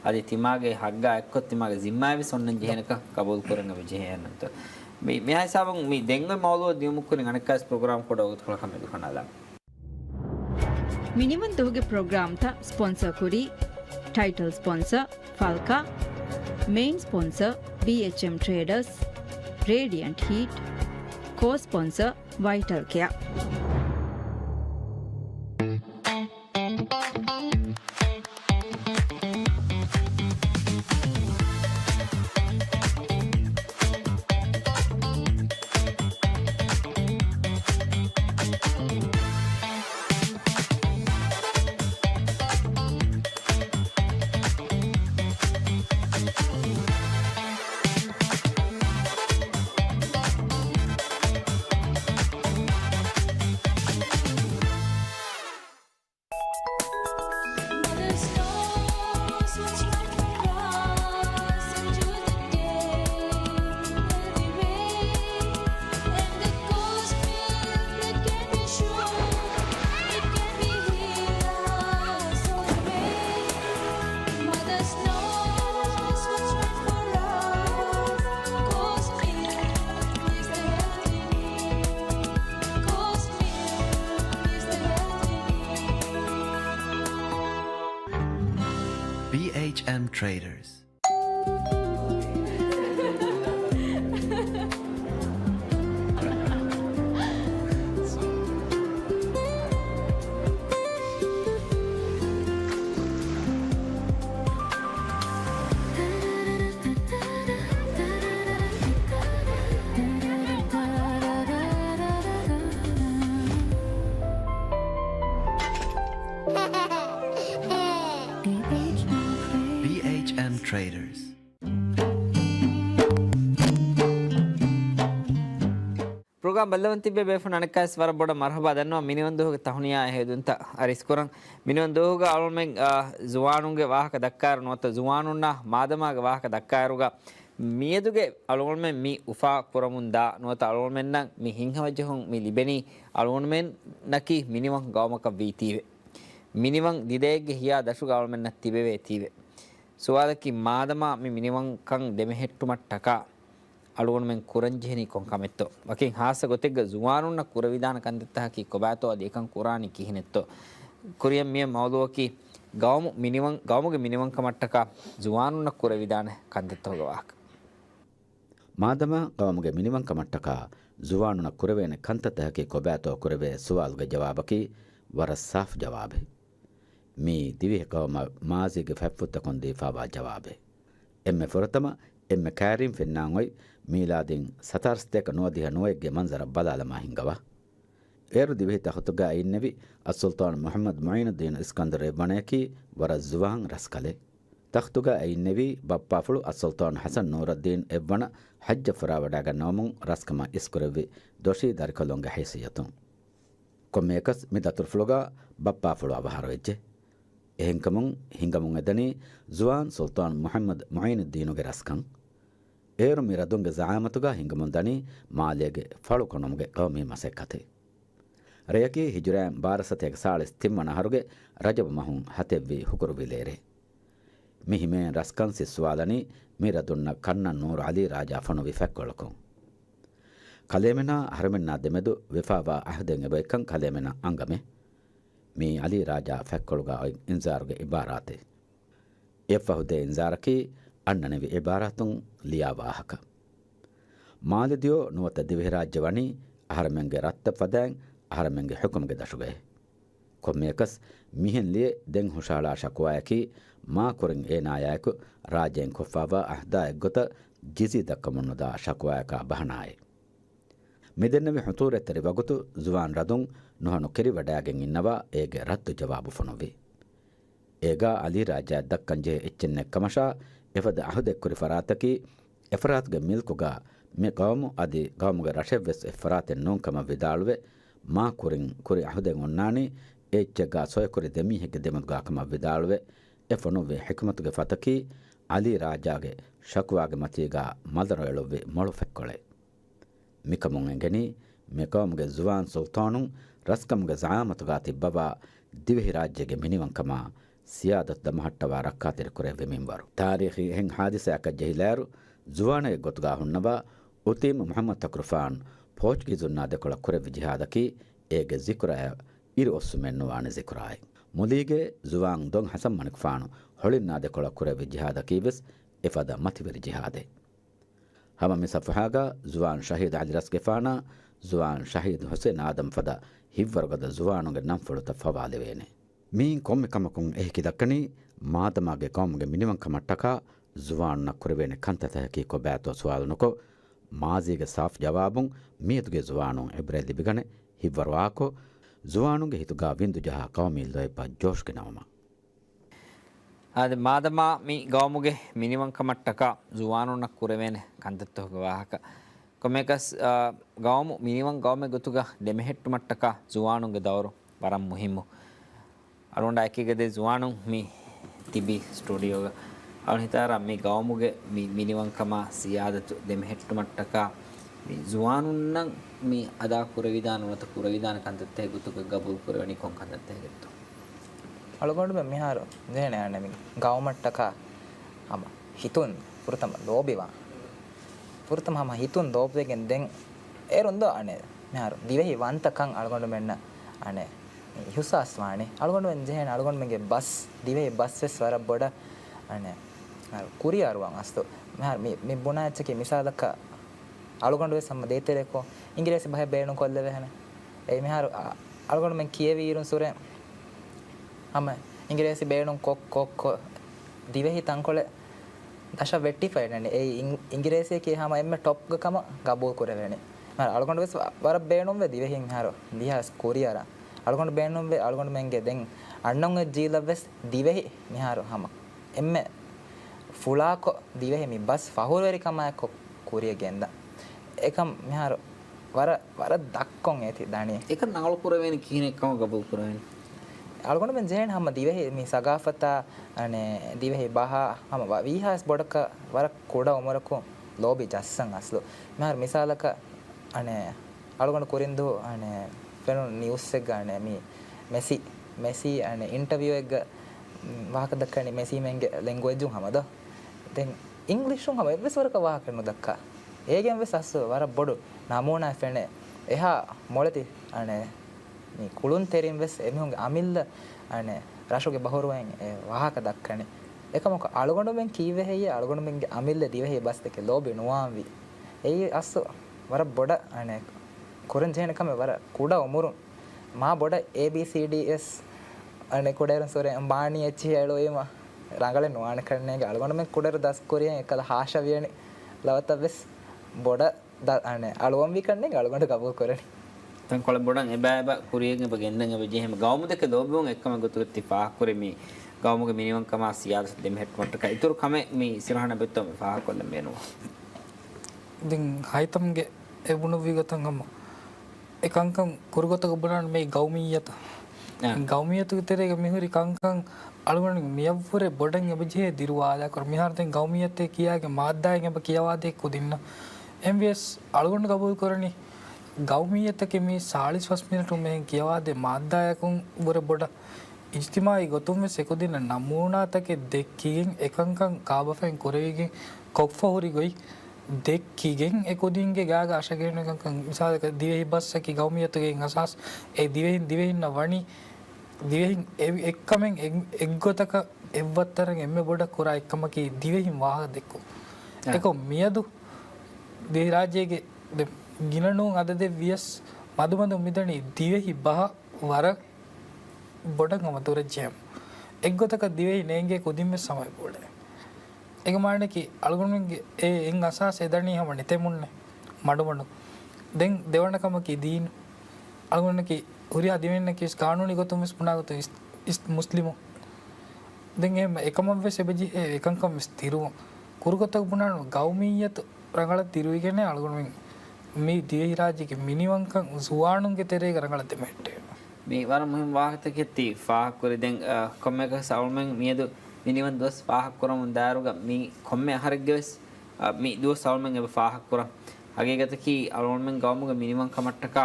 අද තිමාගේ හග්ගා එක්කොත් තිමාගේ জিম্মাවි සොන්නන් ජෙහෙනක කබූල් කරන විජයනන්ත මේ හිසාබන් මේ දෙංග මවලෝ දියුමුක්කුනේ අනකස් ප්‍රෝග්‍රෑම් කොට ඔගත් කොල කම දුකනලා මිනිවන් දුහගේ ප්‍රෝග්‍රෑම් ත ස්පොන්සර් කුරි title sponsor Falka main sponsor BHM Traders Radiant Heat කෝ ස්පොන්සර් Vital Care BHM Traders. BHM Traders. program ballan tibbe befun anakas war boda marhaba danwa miniwan dohuge tahuniya hedunta aris koran miniwan dohuga almen zuwanunge wahaka dakkar nota zuwanunna madamaga wahaka dakkaruga miyeduge almen mi ufa koramunda nota almen nan mi hinhawajhun mi libeni almen naki miniwan gawmaka vitive miniwan didege hiya dashu almen nak tibeve tive suwadaki madama mi miniwan kan demehettumattaka alun kuranjihini kon kametto wakin hasa gotega zuwanunna kuravidana kandetta ki kobato adekan qurani kihinetto kuriyam miya mawduwaki gawmu miniwan gawmuge miniwan kamattaka zuwanunna kuravidana kandetta hogawak madama gawmuge miniwan kamattaka zuwanunna kuravene kantata ki kobato kurave suwaluge jawabaki wara saf jawabe mi divi kawma mazige faffutta kondi fawa jawabe emme foratama emme karim fennangoy miladin satarsteka nodiha noyge manzara badalama hingawa eru divi tahutuga innevi as-sultan muhammad muinuddin iskandar banaki wara zuwan raskale takhtuga innevi bappafulu as-sultan hasan nuruddin evwana hajj farawadaga nomun raskama iskurevi doshi darkolonga haysiyatun komekas midatur fluga bappafulu abaharweje ehenkamun hingamun edani zuwan sultan muhammad muinuddin ge raskan eru miradunge zaamatuga hingamun dani maalege falu konomge qawmi masekate ರೇಯಕಿ ಹಿಜುರಾಂ ಬಾರಸತೆಗೆ ಸಾಳಿಸ್ ತಿಮ್ಮನ ಹರುಗೆ ರಜಬ ಮಹುಂ ಹತೆವ್ವಿ ಹುಕುರುವಿಲೇರೆ ಮಿಹಿಮೆ Raskhan ಸಿಸ್ವಾಲನಿ ಮೀರದುನ್ನ ಕನ್ನ ನೂರು ಅಲಿ ರಾಜ ಫನು ವಿಫೆಕ್ಕೊಳಕು ಕಲೇಮೆನ ಹರಮೆನ್ನ ದೆಮೆದು ವಿಫಾವಾ ಅಹದೆಂಗೆ ಬೈಕಂ ಕಲೇಮೆನ ಅಂಗಮೆ me Ali ರಾಜ ಫೆಕ್ಕೊಳುಗ ಇಂಜಾರುಗೆ ಇಬಾರಾತೆ ಎಫಹುದೆ ಇಂಜಾರಕಿ ಅಣ್ಣನೆವಿ ಇಬಾರಾತುಂ ಲಿಯಾವಾಹಕ ಮಾಲಿದಿಯೋ ನುವತ ದಿವೆ ರಾಜ್ಯವನಿ ಅಹರಮೆಂಗೆ ರತ್ತ ಫದೆಂ ಅಹರಮೆಂಗೆ ಹುಕುಮ್ಗೆ ದಶುಗೆ ಕೊಮ್ಮೇಕಸ್ ಮಿಹೆನ್ ಲಿಯೆ ದೆಂ ಹುಷಾಳಾ ಶಕುವಾಯಕಿ ಮಾ ಕುರಿಂ ಏನಾಯಾಕು ರಾಜೆಂ ಕೊಫಾವಾ ಅಹ್ದಾ ಎಗ್ಗೊತ GC ದಕ್ಕಮುನ್ನದ ಶಕುವಾಯಕ ಬಹನಾಯೆ ಮಿದೆನ್ನವಿ ಹುತೂರೆತ್ತರಿ ವಗುತು Juan ರದುಂ ನುಹನು ಕೆರಿ ವಡಾಗೆಂ ಇನ್ನವ ಏಗೆ ರತ್ತು ಜವಾಬು ಫನುವಿ ಏಗಾ ಅಲಿ ರಾಜ ದಕ್ಕಂಜೆ ಎಚ್ಚೆನ್ನೆ ಕಮಶಾ ಎಫದ ಅಹುದೆ ಕುರಿ ಫರಾತಕಿ ಎಫರಾತ್ಗೆ ಮಿಲ್ಕುಗ ಮೆ ಗೌಮು ಅದಿ ಗೌಮುಗೆ ರಶೆವ್ವೆಸ್ ಎಫರಾತೆನ್ ನೂಂಕಮ ವಿದಾಳುವೆ ಮಾ ಕುರಿಂ ಕುರಿ ಅಹುದೆಂ ಉನ್ನಾನಿ ಏಚ್ಚೆಗ ಸೊಯ ಕುರಿ ದೆಮೀಹೆಗೆ ದೆಮದುಗಾ ಕಮ ವಿದಾಳುವೆ ಎಫನುವೆ ಹಿಕಮತುಗೆ ಫತಕಿ ಅಲಿ ರಾಜಾಗೆ ಶಕುವಾಗೆ ಮತೀಗ ಮದರ ಎಳುವೆ ಮೊಳು ಫೆಕ್ಕೊಳೆ ಮಿಕಮುಂ ಎಂಗೆನಿ ಮೆಕೌಮ್ಗೆ ಜುವಾನ್ ಸುಲ್ತಾನು ರಸ್ಕಮ್ಗೆ ಝಾಮತುಗಾ ತಿಬ್ಬವ ದಿವೆಹಿ ರಾಜ್ಯಗೆ ಮಿನಿವಂಕಮ ಸಿಯಾದತ್ ದಮಹಟ್ಟವ ರಕ್ಕಾತಿರಿ ಕುರೆ ವಿಮಿಂವರು ತಾರೀಖಿ ಹೆಂಗ್ ಹಾದಿಸೆಯಕ ಜಹಿಲಾರು ಜುವಾನೆ ಗೊತ್ತುಗಾ ಹುಣ್ಣವ ಉತೀಮ್ ಮೊಹಮ್ಮದ್ ತಕ್ರುಫಾನ್ ಪೋರ್ಚುಗೀಜುನ್ನಾದೆ ಕೊಳ ಕುರೆ ವಿಜಿಹಾದಕಿ ಏಗೆ ಜಿಕುರಾಯ ಇರು ಒಸ್ಸುಮೆನ್ನುವಾಣೆ ಜಿಕುರಾಯ್ ಮುಲಿಗೆ ಜುವಾಂಗ್ ದೊಂಗ್ ಹಸನ್ ಮಣಿಕ್ಫಾನು ಹೊಳಿನ್ನಾದೆ ಕೊಳ ಕುರೆ ವಿಜಿಹಾದಕಿ ವಿಸ್ ಇಫದ ಮತಿವೆರಿ ಜಿಹಾದೆ ಹಮ ಮಿಸಫಹಾಗ ಜುವಾನ್ ಶಹೀದ್ ಅಲಿರಸ್ಗೆ ಫಾನ ಜುವಾನ್ ಶಹೀದ್ ಹುಸೇನ್ ಆದಂ ಫದ ಹಿವ್ವರ್ಗದ ಜುವಾನುಗೆ ನಂಫುಳುತ ಫವಾಲಿವೇನೆ ಮೀನ್ ಕೊಮ್ಮೆ ಕಮಕುಂ ಎಹಿಕಿ ದಕ್ಕನಿ ಮಾದಮಾಗೆ ಕೌಮ್ಗೆ ಮಿನಿಮಂ ಕಮಟ್ಟಕ ಜುವಾನ್ನ ಕುರಿವೇನೆ ಕಂತತಹಕಿ ಕೊಬ್ಯಾತೋ ಸುವಾಲನುಕೊ ಮಾಜಿಗೆ ಸಾಫ್ ಜವಾಬುಂ ಮೀದುಗೆ ಜುವಾನು ಎಬ್ರೆ ದಿಬಿಗನೆ ಹಿವ್ವರ್ವಾಕೊ ಜುವಾನುಗೆ ಹಿತುಗಾ ವಿಂದು ಜಹ ಕೌಮಿಲ್ ದೊಯ್ಪ ಜೋಷ್ಗೆ ನವಮ ಅದೇ ಮಾದಮ ಮೀ ಗೌಮುಗೆ ಮಿನಿಮಂ ಕಮಟ್ಟಕ ಜುವಾನುನ್ನ ಕುರಿವೇನೆ ಕಂತತ್ತೋಗ ವಾಹಕ ಕೊಮೆಕಸ್ ಗೌಮು ಮಿನಿಮಂ ಗೌಮೆ ಗೊತ್ತುಗ ಡೆಮೆಹೆಟ್ಟು ಮಟ್ಟಕ ಜುವಾನುಗೆ ದವರು ವರಂ ಮುಹಿಮ್ಮು ಅರುಂಡ ಆಕಿಗದೆ ಜುವಾನು ಮೀ ತಿಬಿ ಸ್ಟುಡಿಯೋಗ ಅವನು ಹಿತಾರ ಮೀ ಗೌಮುಗೆ ಮೀ ಮಿನಿಮಂ ಕಮ ಸಿಯಾದತು ಡೆಮೆಹೆಟ್ಟು ಮಟ್ಟಕ ಮೀ ಜುವಾನುನ್ನ ಮೀ ಅದಾ ಕುರವಿಧಾನ ಮತ ಕುರವಿಧಾನ ಕಂತತ್ತೆ ಗೊತ್ತುಗ ಗಬುಲ್ ಕುರವಣಿ ಕೊಂಗ್ ಕಂತತ್ತೆ ಗೆತ್ತು ಅಳಗೊಂಡು ಬೆ ಮಿಹಾರು ದೇನೆ ಅಣ್ಣ ಮಿ ಗೌಮಟ್ಟಕ ಅಮ್ಮ ಹಿತುನ್ ಪುರತಮ ಲೋಬಿವಾ ಪುರತಮ ಹಮ ಹಿತುನ್ ದೋಬ್ವೆಗೆನ್ ದೆನ್ ಏರೊಂದು ಅಣ್ಣೆ ಮಿಹಾರು ದಿವೆಹಿ ವಂತಕಂ ಅಳಗೊಂಡು ಮೆನ್ನ ಅಣ್ಣೆ ಹುಸಾಸ್ ವಾಣೆ ಅಳಗೊಂಡು ಮೆನ್ ಜೇನ ಅಳಗೊಂಡು ಮೆಂಗೆ ಬಸ್ ದಿವೆಹಿ ಬಸ್ ವೆಸ್ ವರ ಬೊಡ ಅಣ್ಣೆ ಕುರಿಯಾರುವಾಂ ಅಸ್ತು ಮಿಹಾರು ಮಿ ಬುನಾಚಕ್ಕೆ ಮಿಸಾಲಕ್ಕ ಅಳಗೊಂಡು ವೆಸ್ ಹಮ್ಮ ದೇತೆರೆಕೋ ಇಂಗ್ಲಿಷ್ ಬಹ ಬೇಣು ಕೊಲ್ಲವೆ ಹನೆ ಏ ಮಿಹಾರು ಅಳಗೊಂಡು ಮೆನ್ ಕಿಯವಿ ಇರುನ್ ಸುರೆ ಹಮ್ಮ ಇಂಗ್ಲಿಷ್ ಬೇಣು ಕೊಕ್ ದಿವೆಹಿ ತಂಕೊಳೆ ದಶ ವೆಟ್ಟಿಫೈಡ್ ಅಂడి ඒ ඉංග්‍රීසියේ කියහම එම්ම ටොප් ගකම ගබෝ කරවෙන්නේ මම අලගොಂಡ වෙස් වර බේණොම් වෙ දිවෙහින් හාර දිහස් කොරියාර අලගොಂಡ බේණොම් වෙ අලගොಂಡ මෙන්ගේ දැන් අන්නොන් ජීල වෙස් දිවෙහි මිහාර හම එම්ම ෆුලාකො දිවෙහි මි බස් ෆහුර වෙරි කමයක් කොරිය ගෙන්ද එකම් මිහාර වර දක්කොන් ඇති දාණිය ඒක නවල කරවෙන්නේ කියන එකම ගබෝ කරවෙන්නේ අලගොಂಡ මෙන් ජේන් හම දිවෙහි මි සගාෆතා අනේ දිවෙහි බහා හම විහාස් බොඩක වර කොඩ උමරකෝ ලෝබි ජස්සන් අස්ලෝ මහර මිසාලක අනේ අලගොಂಡ කොරින්දෝ අනේ ෆෙනෝ නිවුස් එක ගානේ මි මෙසි අනේ ඉන්ටර්වියු එක වාහක දක්කනේ මෙසි මෙන්ගේ ලැන්ග්වේජ් උන් හමද දැන් ඉංග්‍රීසි උන් හම එවස් වරක වාහක කරනු දක්කා ඒගෙන් වෙස් අස්ස වර බොඩු නමෝනා ෆෙනේ එහා මොළති අනේ මේ කුළුන් තෙරින් වෙස් එමිහුන්ගේ අමිල්ල අනේ රාශෝගේ බහුරුවෙන් වාහක දක්කනේ එකමක අලගොඬ මෙන් කීවේ හේය අලගොඬ මෙන්ගේ අමිල්ල දිවෙහි බස් දෙක ලෝබේ නුවාම්වි එයි අස්ස වර බොඩ අනේ කොරන් ජේනකම වර කුඩ උමුරු මා බොඩ ABCDS අනේ කොඩරන් සොරේ අම්බානි එච්චි ඇලෝ එම රංගලේ නුවාන කරන්නේ අලගොඬ මෙන් කුඩර දස් කොරියන් එකල හාෂා වියනේ ලවත වෙස් බොඩ අනේ අලුවම් වි කන්නේ අලගොඬ කබුල් කරන්නේ තන් කොළ බොඩන් එබෑබ කුරියගෙන් බගෙන්නන් එබ ජෙහෙම ගෞමු දෙක දෝබුන් එක්කම ගොතු තිපා කුරි මේ ගෞමුගේ මිනිමම් කම සියාද දෙම හෙට් මට්ටක ඉතුරු කම මේ සිරහන බෙත්තම පහ කොල්ල මේනවා ඉතින් හයිතම්ගේ එවුණු විගතන් අම්ම එකංකම් කුරුගතක බණන් මේ ගෞමීයත ගෞමීයත උතරේ මිහුරි කංකම් අලුගණ මියවුරේ බොඩන් එබ ජේ දිරුවාදා කර මිහාරතෙන් ගෞමීයතේ කියාගේ මාද්දායෙන් එබ කියවාදේ කුදින්න MVS අලුගණ කබූල් කරණි ගෞමීයතක මේ 40 මිනිත්තු මෙහෙන් කියවාදේ මාධ්‍යායකුන් වර බොඩ ඉජ්තිමායි ගොතුම් සෙකුදින නමුණාතක දෙක්කිගෙන් එකංකං කාබෆෙන් කොරේගෙන් කොක්ෆහුරි ගොයි දෙක්කිගෙන් එකොදින්ගේ ගාග අශගෙන එකංකං මිසාලක දිවෙහි බස්සකි ගෞමීයතකෙන් අසස් ඒ දිවෙහින්න වණි දිවෙහින් එක්කමෙන් එක්ගොතක එව්වත්තරන් එම්මෙ බොඩ කොරා එක්කමකි දිවෙහින් වාහ දෙක්කු එක මියදු දිවි රාජ්‍යයේ ගිනනුන් අද වියස් මදුමඳු මිදණි දිවෙහි බහ වර බොඩගම තුරජ්‍යම් එක්ගොතක දිවෙහි නේගේ කුදින්මෙ සමය බොඩ එක මාණකි අලගුණුන්ගේ ඒ එන් අසස් එදණී හම නෙතෙමුන්නේ මඩුමඩු දෙන් දෙවණකමකි දීන් අලගුණකි උරියා දිවෙන්නකි කානූනි ගොතුම්ස් පුනාගතු මුස්ලිමු දෙන් එම එකම වෙසෙබජි එකංකම් ස්තිරුව කුරුගතක පුනානු ගෞමීයත රංගල තිරුවිගෙන අලගුණුන් මේ දිවෙහි රාජ්‍යයේ මිනිවංකම් සුවාණුන්ගේ තෙරේ රංගල දෙමෙට්ට මේ වර මුහිම් වාහතකෙති ෆාහක් කුරි දැන් කොම්මක සවල්මෙන් මියදු මිනිවන් දොස් ෆාහක් කරමුන් දාරුග මේ කොම්මෙ අහරගෙස් මේ දොස් සවල්මෙන් එබ ෆාහක් කර අගේගතකි අලොල්මෙන් ගවමුග මිනිවන් කමට්ටක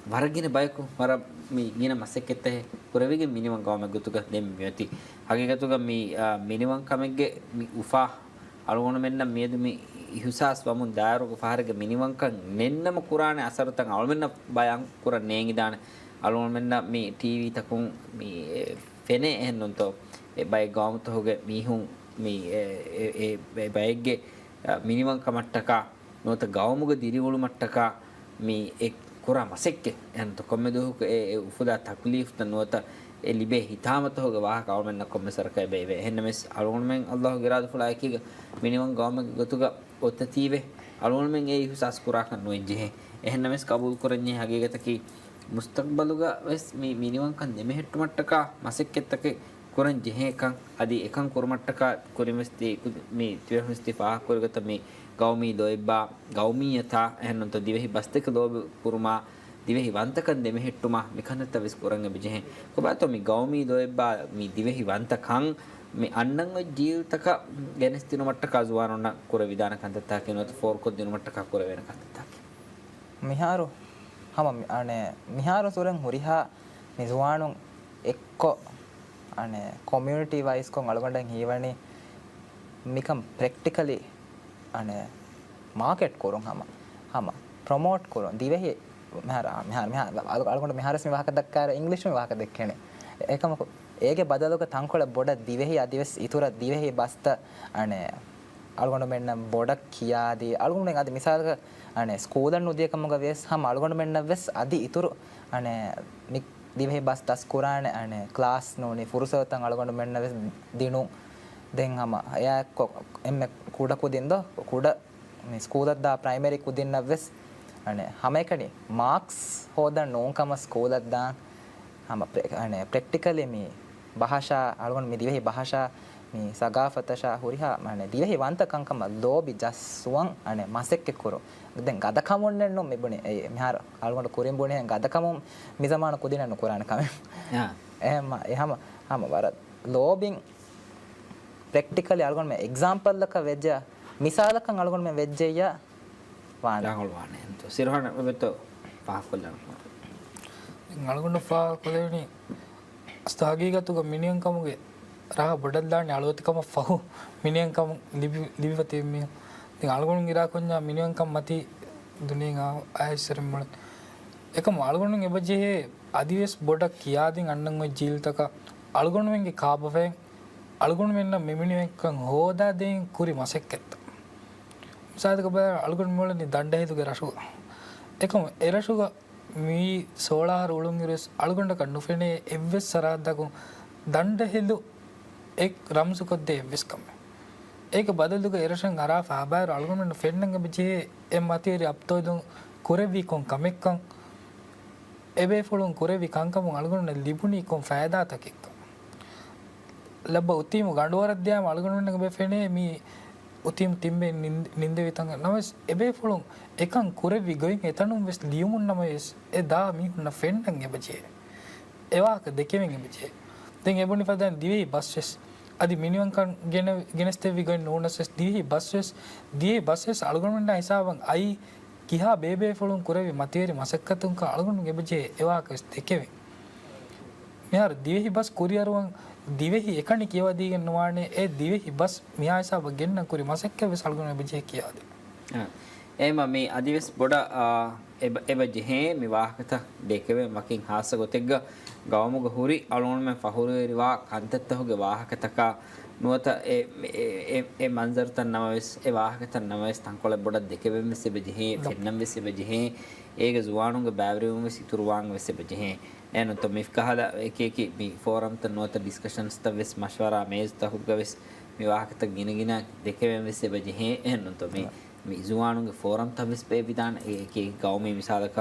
වරගින බයකු වර මේ ගින මසෙක්කෙත්තේ කුරවිගේ මිනිවන් ගවම ගුතුක දෙම් යති අගේගතුක මේ මිනිවන් කමෙක්ගේ මේ උෆා අලොන මෙන්න මියදු මේ ඉහුසාස් වමුන් දාරුග ෆාහරගේ මිනිවන්කම් නෙන්නම කුරානේ අසරතන් අලොල්මෙන්න බයං කුර නේගි දාන අලුන් මෙන්න මේ ටීවී තකුන් මේ ෆෙනේ එහෙන්නොන්තෝ ඒ බයි ගාමුත හොගේ මිහුන් මේ ඒ බයිගේ මිනිමම් කමට්ටක නොත ගාමුග දිරිවලු මට්ටක මේ එක් කුරා මසෙක්කේ එහෙන්නත කොම්මෙදුක ඒ උෆදා තක්ලීෆ් තනොත ඒ ලිබේ හිතාමත හොගේ වාහක අලුන් මෙන්න කොම්මසරකයි බේ එහෙන්නමස් අලුන් මෙන් අල්ලාහ් ගිරාද ෆුලා කීග මිනිමම් ගාමුග ගතුග ඔත්තීවේ අලුන් මෙන් ඒ ඉහුසස් කුරා කන් නොෙජ්ජේ එහෙන්නමස් කබූල් කරන්නේ හගේගතකී මුස්තක්බලුග වෙස් මේ මිනිවංකන් දෙමෙහෙට්ටු මට්ටක මසෙක්කෙත්තක කුරන් ජෙහෙකන් අදි එකන් කුරමට්ටක කුරිමස්ති මේ ත්‍වහස්ති ෆාහ කුරගත මේ ගෞමී දොයිබා ගෞමීයතා එහෙන්නොන්ත දිවෙහි බස්තක දෝබ කුරුමා දිවෙහි වන්තකන් දෙමෙහෙට්ටුමා මිකන්නත වෙස් කුරංග බිජෙහෙ කොබතෝ මේ ගෞමී දොයිබා මේ දිවෙහි වන්තකන් මේ අන්නංග ජීවිතක ගෙනස්තින මට්ටක අසුවානොන්න කුර විදාන කන්තතා කියනොත් ෆෝර් කොත් දින මට්ටක කුර වෙන කන්තතා මිහාරු හම අනේ මිහාරු සොරන් හොරිහා මිසුවානුන් එක්කො අනේ කමියුනිටි වයිස් කොන් අලගොඩන් හීවණි මිකම් ප්‍රැක්ටිකලි අනේ මාකට් කරොන් හම ප්‍රොමෝට් කරොන් දිවෙහි මෙහාර අලගොඩ මෙහාරස් මේ වාහක දක්කාර ඉංග්‍රීසි මේ වාහක දෙක්කනේ ඒකම ඒගේ බදලක තංකොළ බොඩ දිවෙහි අදිවස් ඉතුරු දිවෙහි බස්ත අනේ අලගොඩ මෙන්න බොඩක් කියාදී අලගොඩෙන් අද මිසාලක අනේ ස්කෝලන් උදේකමග වෙස් හම අලගොඩ මෙන්න වෙස් අදි ඉතුරු අනේ මික් දිවෙහි බස් දස් කුරානේ අනේ ක්ලාස් නෝනේ ෆුරුසවතන් අලගොඩ මෙන්න වෙස් දිනු දෙන් හම එයා එම්මෙ කුඩ කුදින්ද කුඩ මේ ස්කෝලත් දා ප්‍රයිමරි කුදින්න වෙස් අනේ හැම එකනේ මාක්ස් හොදා නෝන්කම ස්කෝලත් දා හම අනේ ප්‍රැක්ටිකලි මේ භාෂා අලගොඩ මේ දිවෙහි භාෂා මේ සගාෆතෂා හොරිහා මන්නේ දිවෙහි වන්තකංකම ලෝබි ජස්සුවන් අනේ මසෙක්ක කුරෝ දැන් ගදකමුන්නේ නෝ මෙබුනේ ඒ මෙහාර අලගොඩ කුරින් බොනේ ගදකමුම් මිසමාන කුදිනන කුරාන කම එහෙම වර ලෝබින් ප්‍රැක්ටිකලි අලගොඩ මේ එක්සැම්පල් ලක වෙජ්ජ මිසාලකන් අලගොඩ මේ වෙජ්ජය වානේ તો සිරහන මෙතෝ පාකොල්ලන අලගොඩ පාකොලෙනි ස්ථාගීගතුක මිනියන්කමුගේ රහ බොඩල් දාන්නේ අලුත්කම ෆහු මිනියන්කම ලිබිවතේ මේ ඉතින් අලගොණුන් ඉරා කොන්නා මිනියන්කම් මති දුනියන් ආයසරම් වල එකම අලගොණුන් එබජේ අදිවස් බොඩක් කියාදින් අන්නන් ඔය ජීල්තක අලගොණුන්ගේ කාබවෙන් අලගොණු මෙන්න මෙමිනියන්කම් හොදා දෙන් කුරි මසෙක්කෙත් සාදක බය අලගොණු වලනි දණ්ඩ හේතුගේ රසු එකම එරසුග මේ සෝලාර උළුන් ඉරස් අලගොණ්ඩ කන්නු ෆෙනේ එවස් සරාද්දකු දණ්ඩ හෙදු එක් රම්සුකොද්දේ එවස්කම ඒක බදල්දුක එරෂන් අරා ෆාබාර අලගොණුන් ෆෙන්නංග බජේ එම් මතිරි අප්තෝදුන් කුරෙවි කොන් කමෙක්කන් එබේ ෆොලුන් කුරෙවි කංකම අලගොණුන් ලිබුනි කොන් ෆෑදා තකෙක් ලබ උතිම ගඬවරද්‍යාම අලගොණුන් බේ ෆෙනේ මී උතිම් තිම්බේ නින්ද විතංග නවස් එබේ ෆොලුන් එකන් කුරෙවි ගොයින් එතනුම් වෙස් ලියුමුන් නමස් එදා මිහුන ෆෙන්නං එබජේ එවාක දෙකෙමින් එබජේ දැන් එබුනි පදන් දිවි බස්ස් අදි මිනිවන්කන් ගෙනස්තේ විගන් නෝනස් දිවි බස්ස් අලගොණුන් හිසාවන් අයි කිහා බේබේ ෆොලුන් කුරවි මතේරි මසක්කතුන් කා අලගොන් ගෙබජේ එවාක දෙකෙවි මෙහර දිවෙහි බස් කුරියරුවන් දිවෙහි එකනි කියවා දීගෙන නොවානේ ඒ දිවෙහි බස් මියාසාව ගෙන්න කුරි මසක්කවේ සල්ගොන් ගෙබජේ කියාද එම මේ අදිවස් බොඩ එබජේ මේ වාහකත දෙකවේ මකින් හාස ගොතෙග්ග ගවමුග හුරි අලුන්ම ෆහුරුරිවා කන්තත්තහුගේ වාහකතක නුවත ඒ මන්සර්තන් නමවස් ඒ වාහකතන් නමවස් තංකොල බොඩ දෙකවෙම සෙබජේ පෙන්නම් වෙස් සෙබජේ ඒක ජුවානුගේ බෑවරියුම සිතුරුවාන් වෙස් සෙබජේ එනොත මිෆ්කහල එකේකි මේ ෆෝරම් ත නුවත ඩිස්කෂන්ස් ත වෙස් මෂවරා මේස් තහුගවස් මේ වාහකත ගිනගින දෙකවෙම වෙස් සෙබජේ එනොත මේ ජුවානුගේ ෆෝරම් ත වෙස් පේ විදාන ඒකේ ගවමේ මිසාලක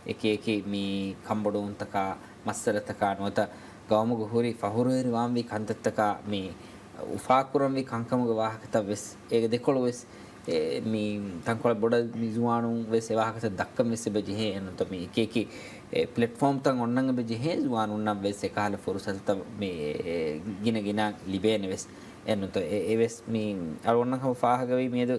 එකේකි මේ කම්බඩෝන්තක මස්සරතක නුවත ගවමුග හුරි ෆහුරුරිවාම් වි කන්තත්තක මේ උපාකුරම් වි කංකමුග වාහකත වෙස් ඒක දෙකොළ වෙස් මේ තංකොළ බොඩ මිසුවානුන් වෙස් වාහකත දක්කම වෙස් බෙජේ එනත මේ එකේකි ප්ලැට්ෆෝම් තන් ඔන්නංග බෙජේ ජුවානුන් නම් වෙස් එකහල ෆොරුසල්ත මේ ගිනගින ලිබේන වෙස් එනත ඒ වෙස් මේ අරොන්නක ෆාහගවි මේද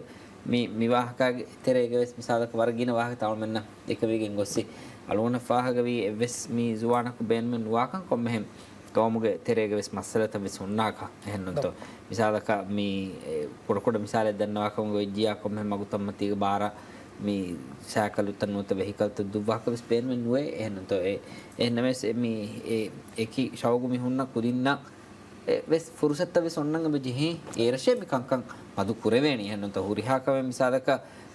මේ විවාහකගේ තෙරේක වෙස් මිසාලක වර්ගින වාහක තවල් මෙන්න එක වේගෙන් ගොස්සි අලෝන ෆාහගවි වෙස් මේ ජුවානක බෙන්ම නුවාකන් කොම්මෙහෙම් ගවමුගේ තෙරේක වෙස් මස්සලත වෙස් උන්නාක එහෙන්නොත් මිසාලක මේ පොඩ මිසාලෙ දන්නවාකම වෙජ්ජියා කොම්මෙහෙම් මගුතම්මතික බාර මේ සෑකලුතන් නොත වෙහිකල්ත දුවාක වෙස් බෙන්ම නුවේ එහෙන්නොත් එහෙනමස් මේ ඒකි ශවගුමි හුන්න කුදින්න වෙස් ෆුරුසත්ත වෙස් ඔන්නංග බෙජෙහි ඒරෂේ මිකංකං මදු කුරවේණි එහෙන්නොත් හුරිහාකම මිසාලක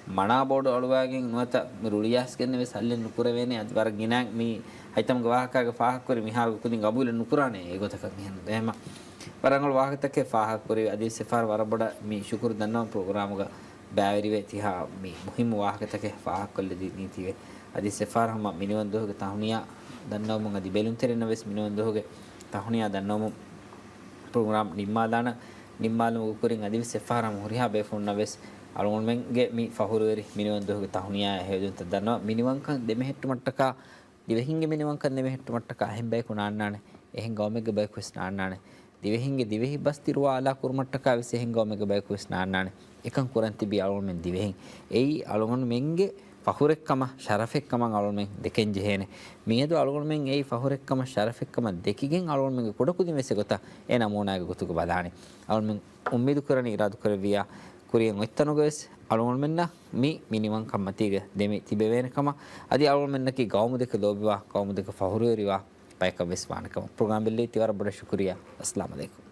මනා බෝඩ අලුවාගෙන් නුවත රුලියාස් කියන වෙස් හල්ලෙන් නුකුරවේනේ අද වර ගිනක් මේ හිතම් ගවාහකගේ ෆාහක් කර මිහාර කුදින් ගබුල නුකුරානේ ඒගොතක එහෙන්නොත් එහෙම වරංගල වාහකතකේ ෆාහක් කර අදී සෆාර වරබඩ මේ ශුකුර දන්නා ප්‍රෝග්‍රෑමුග බෑවරි වේ තිහා මේ මුහිම් වාහකතකේ ෆාහක් කොල්ලදී නීතිවේ අදී සෆාර හම මිනිවන් දෝහගේ තහුනියා දන්නා මුං අදී බෙලුන් තෙරෙන වෙස් මිනිවන් දෝහගේ තහුනියා දන්නා මුං program nimmadana nimmalu ukurin adi sefaram huriha be fonna wes alon menge mi fahurweri miniwan dohuge tahuniya hedun tadanna miniwan kan demehettu mattaka divehinge miniwan kan demehettu mattaka hembe kunannane ehen gawmege be kus nannane divehinge divehi bastiruwa ala kurmattaka wes ehen gawmege be kus nannane ekan kuranti bi alon men divehin ei alon menge fahurekkama sharafekkama alon men deken jehene miedu alon men ei fahurekkama sharafekkama dekigen alon men kodakudi mese gota ena monaga gotugo badani alon men ummedu karani iradu karviya kuriyen oittanuges alon menna mi minimum kammatige demi tibevene kama adi alon menna ki gawmu deka lobiwa gawmu deka fahureriwa paika veswanakama program belli tiwara boda shukriya assalamu alaikum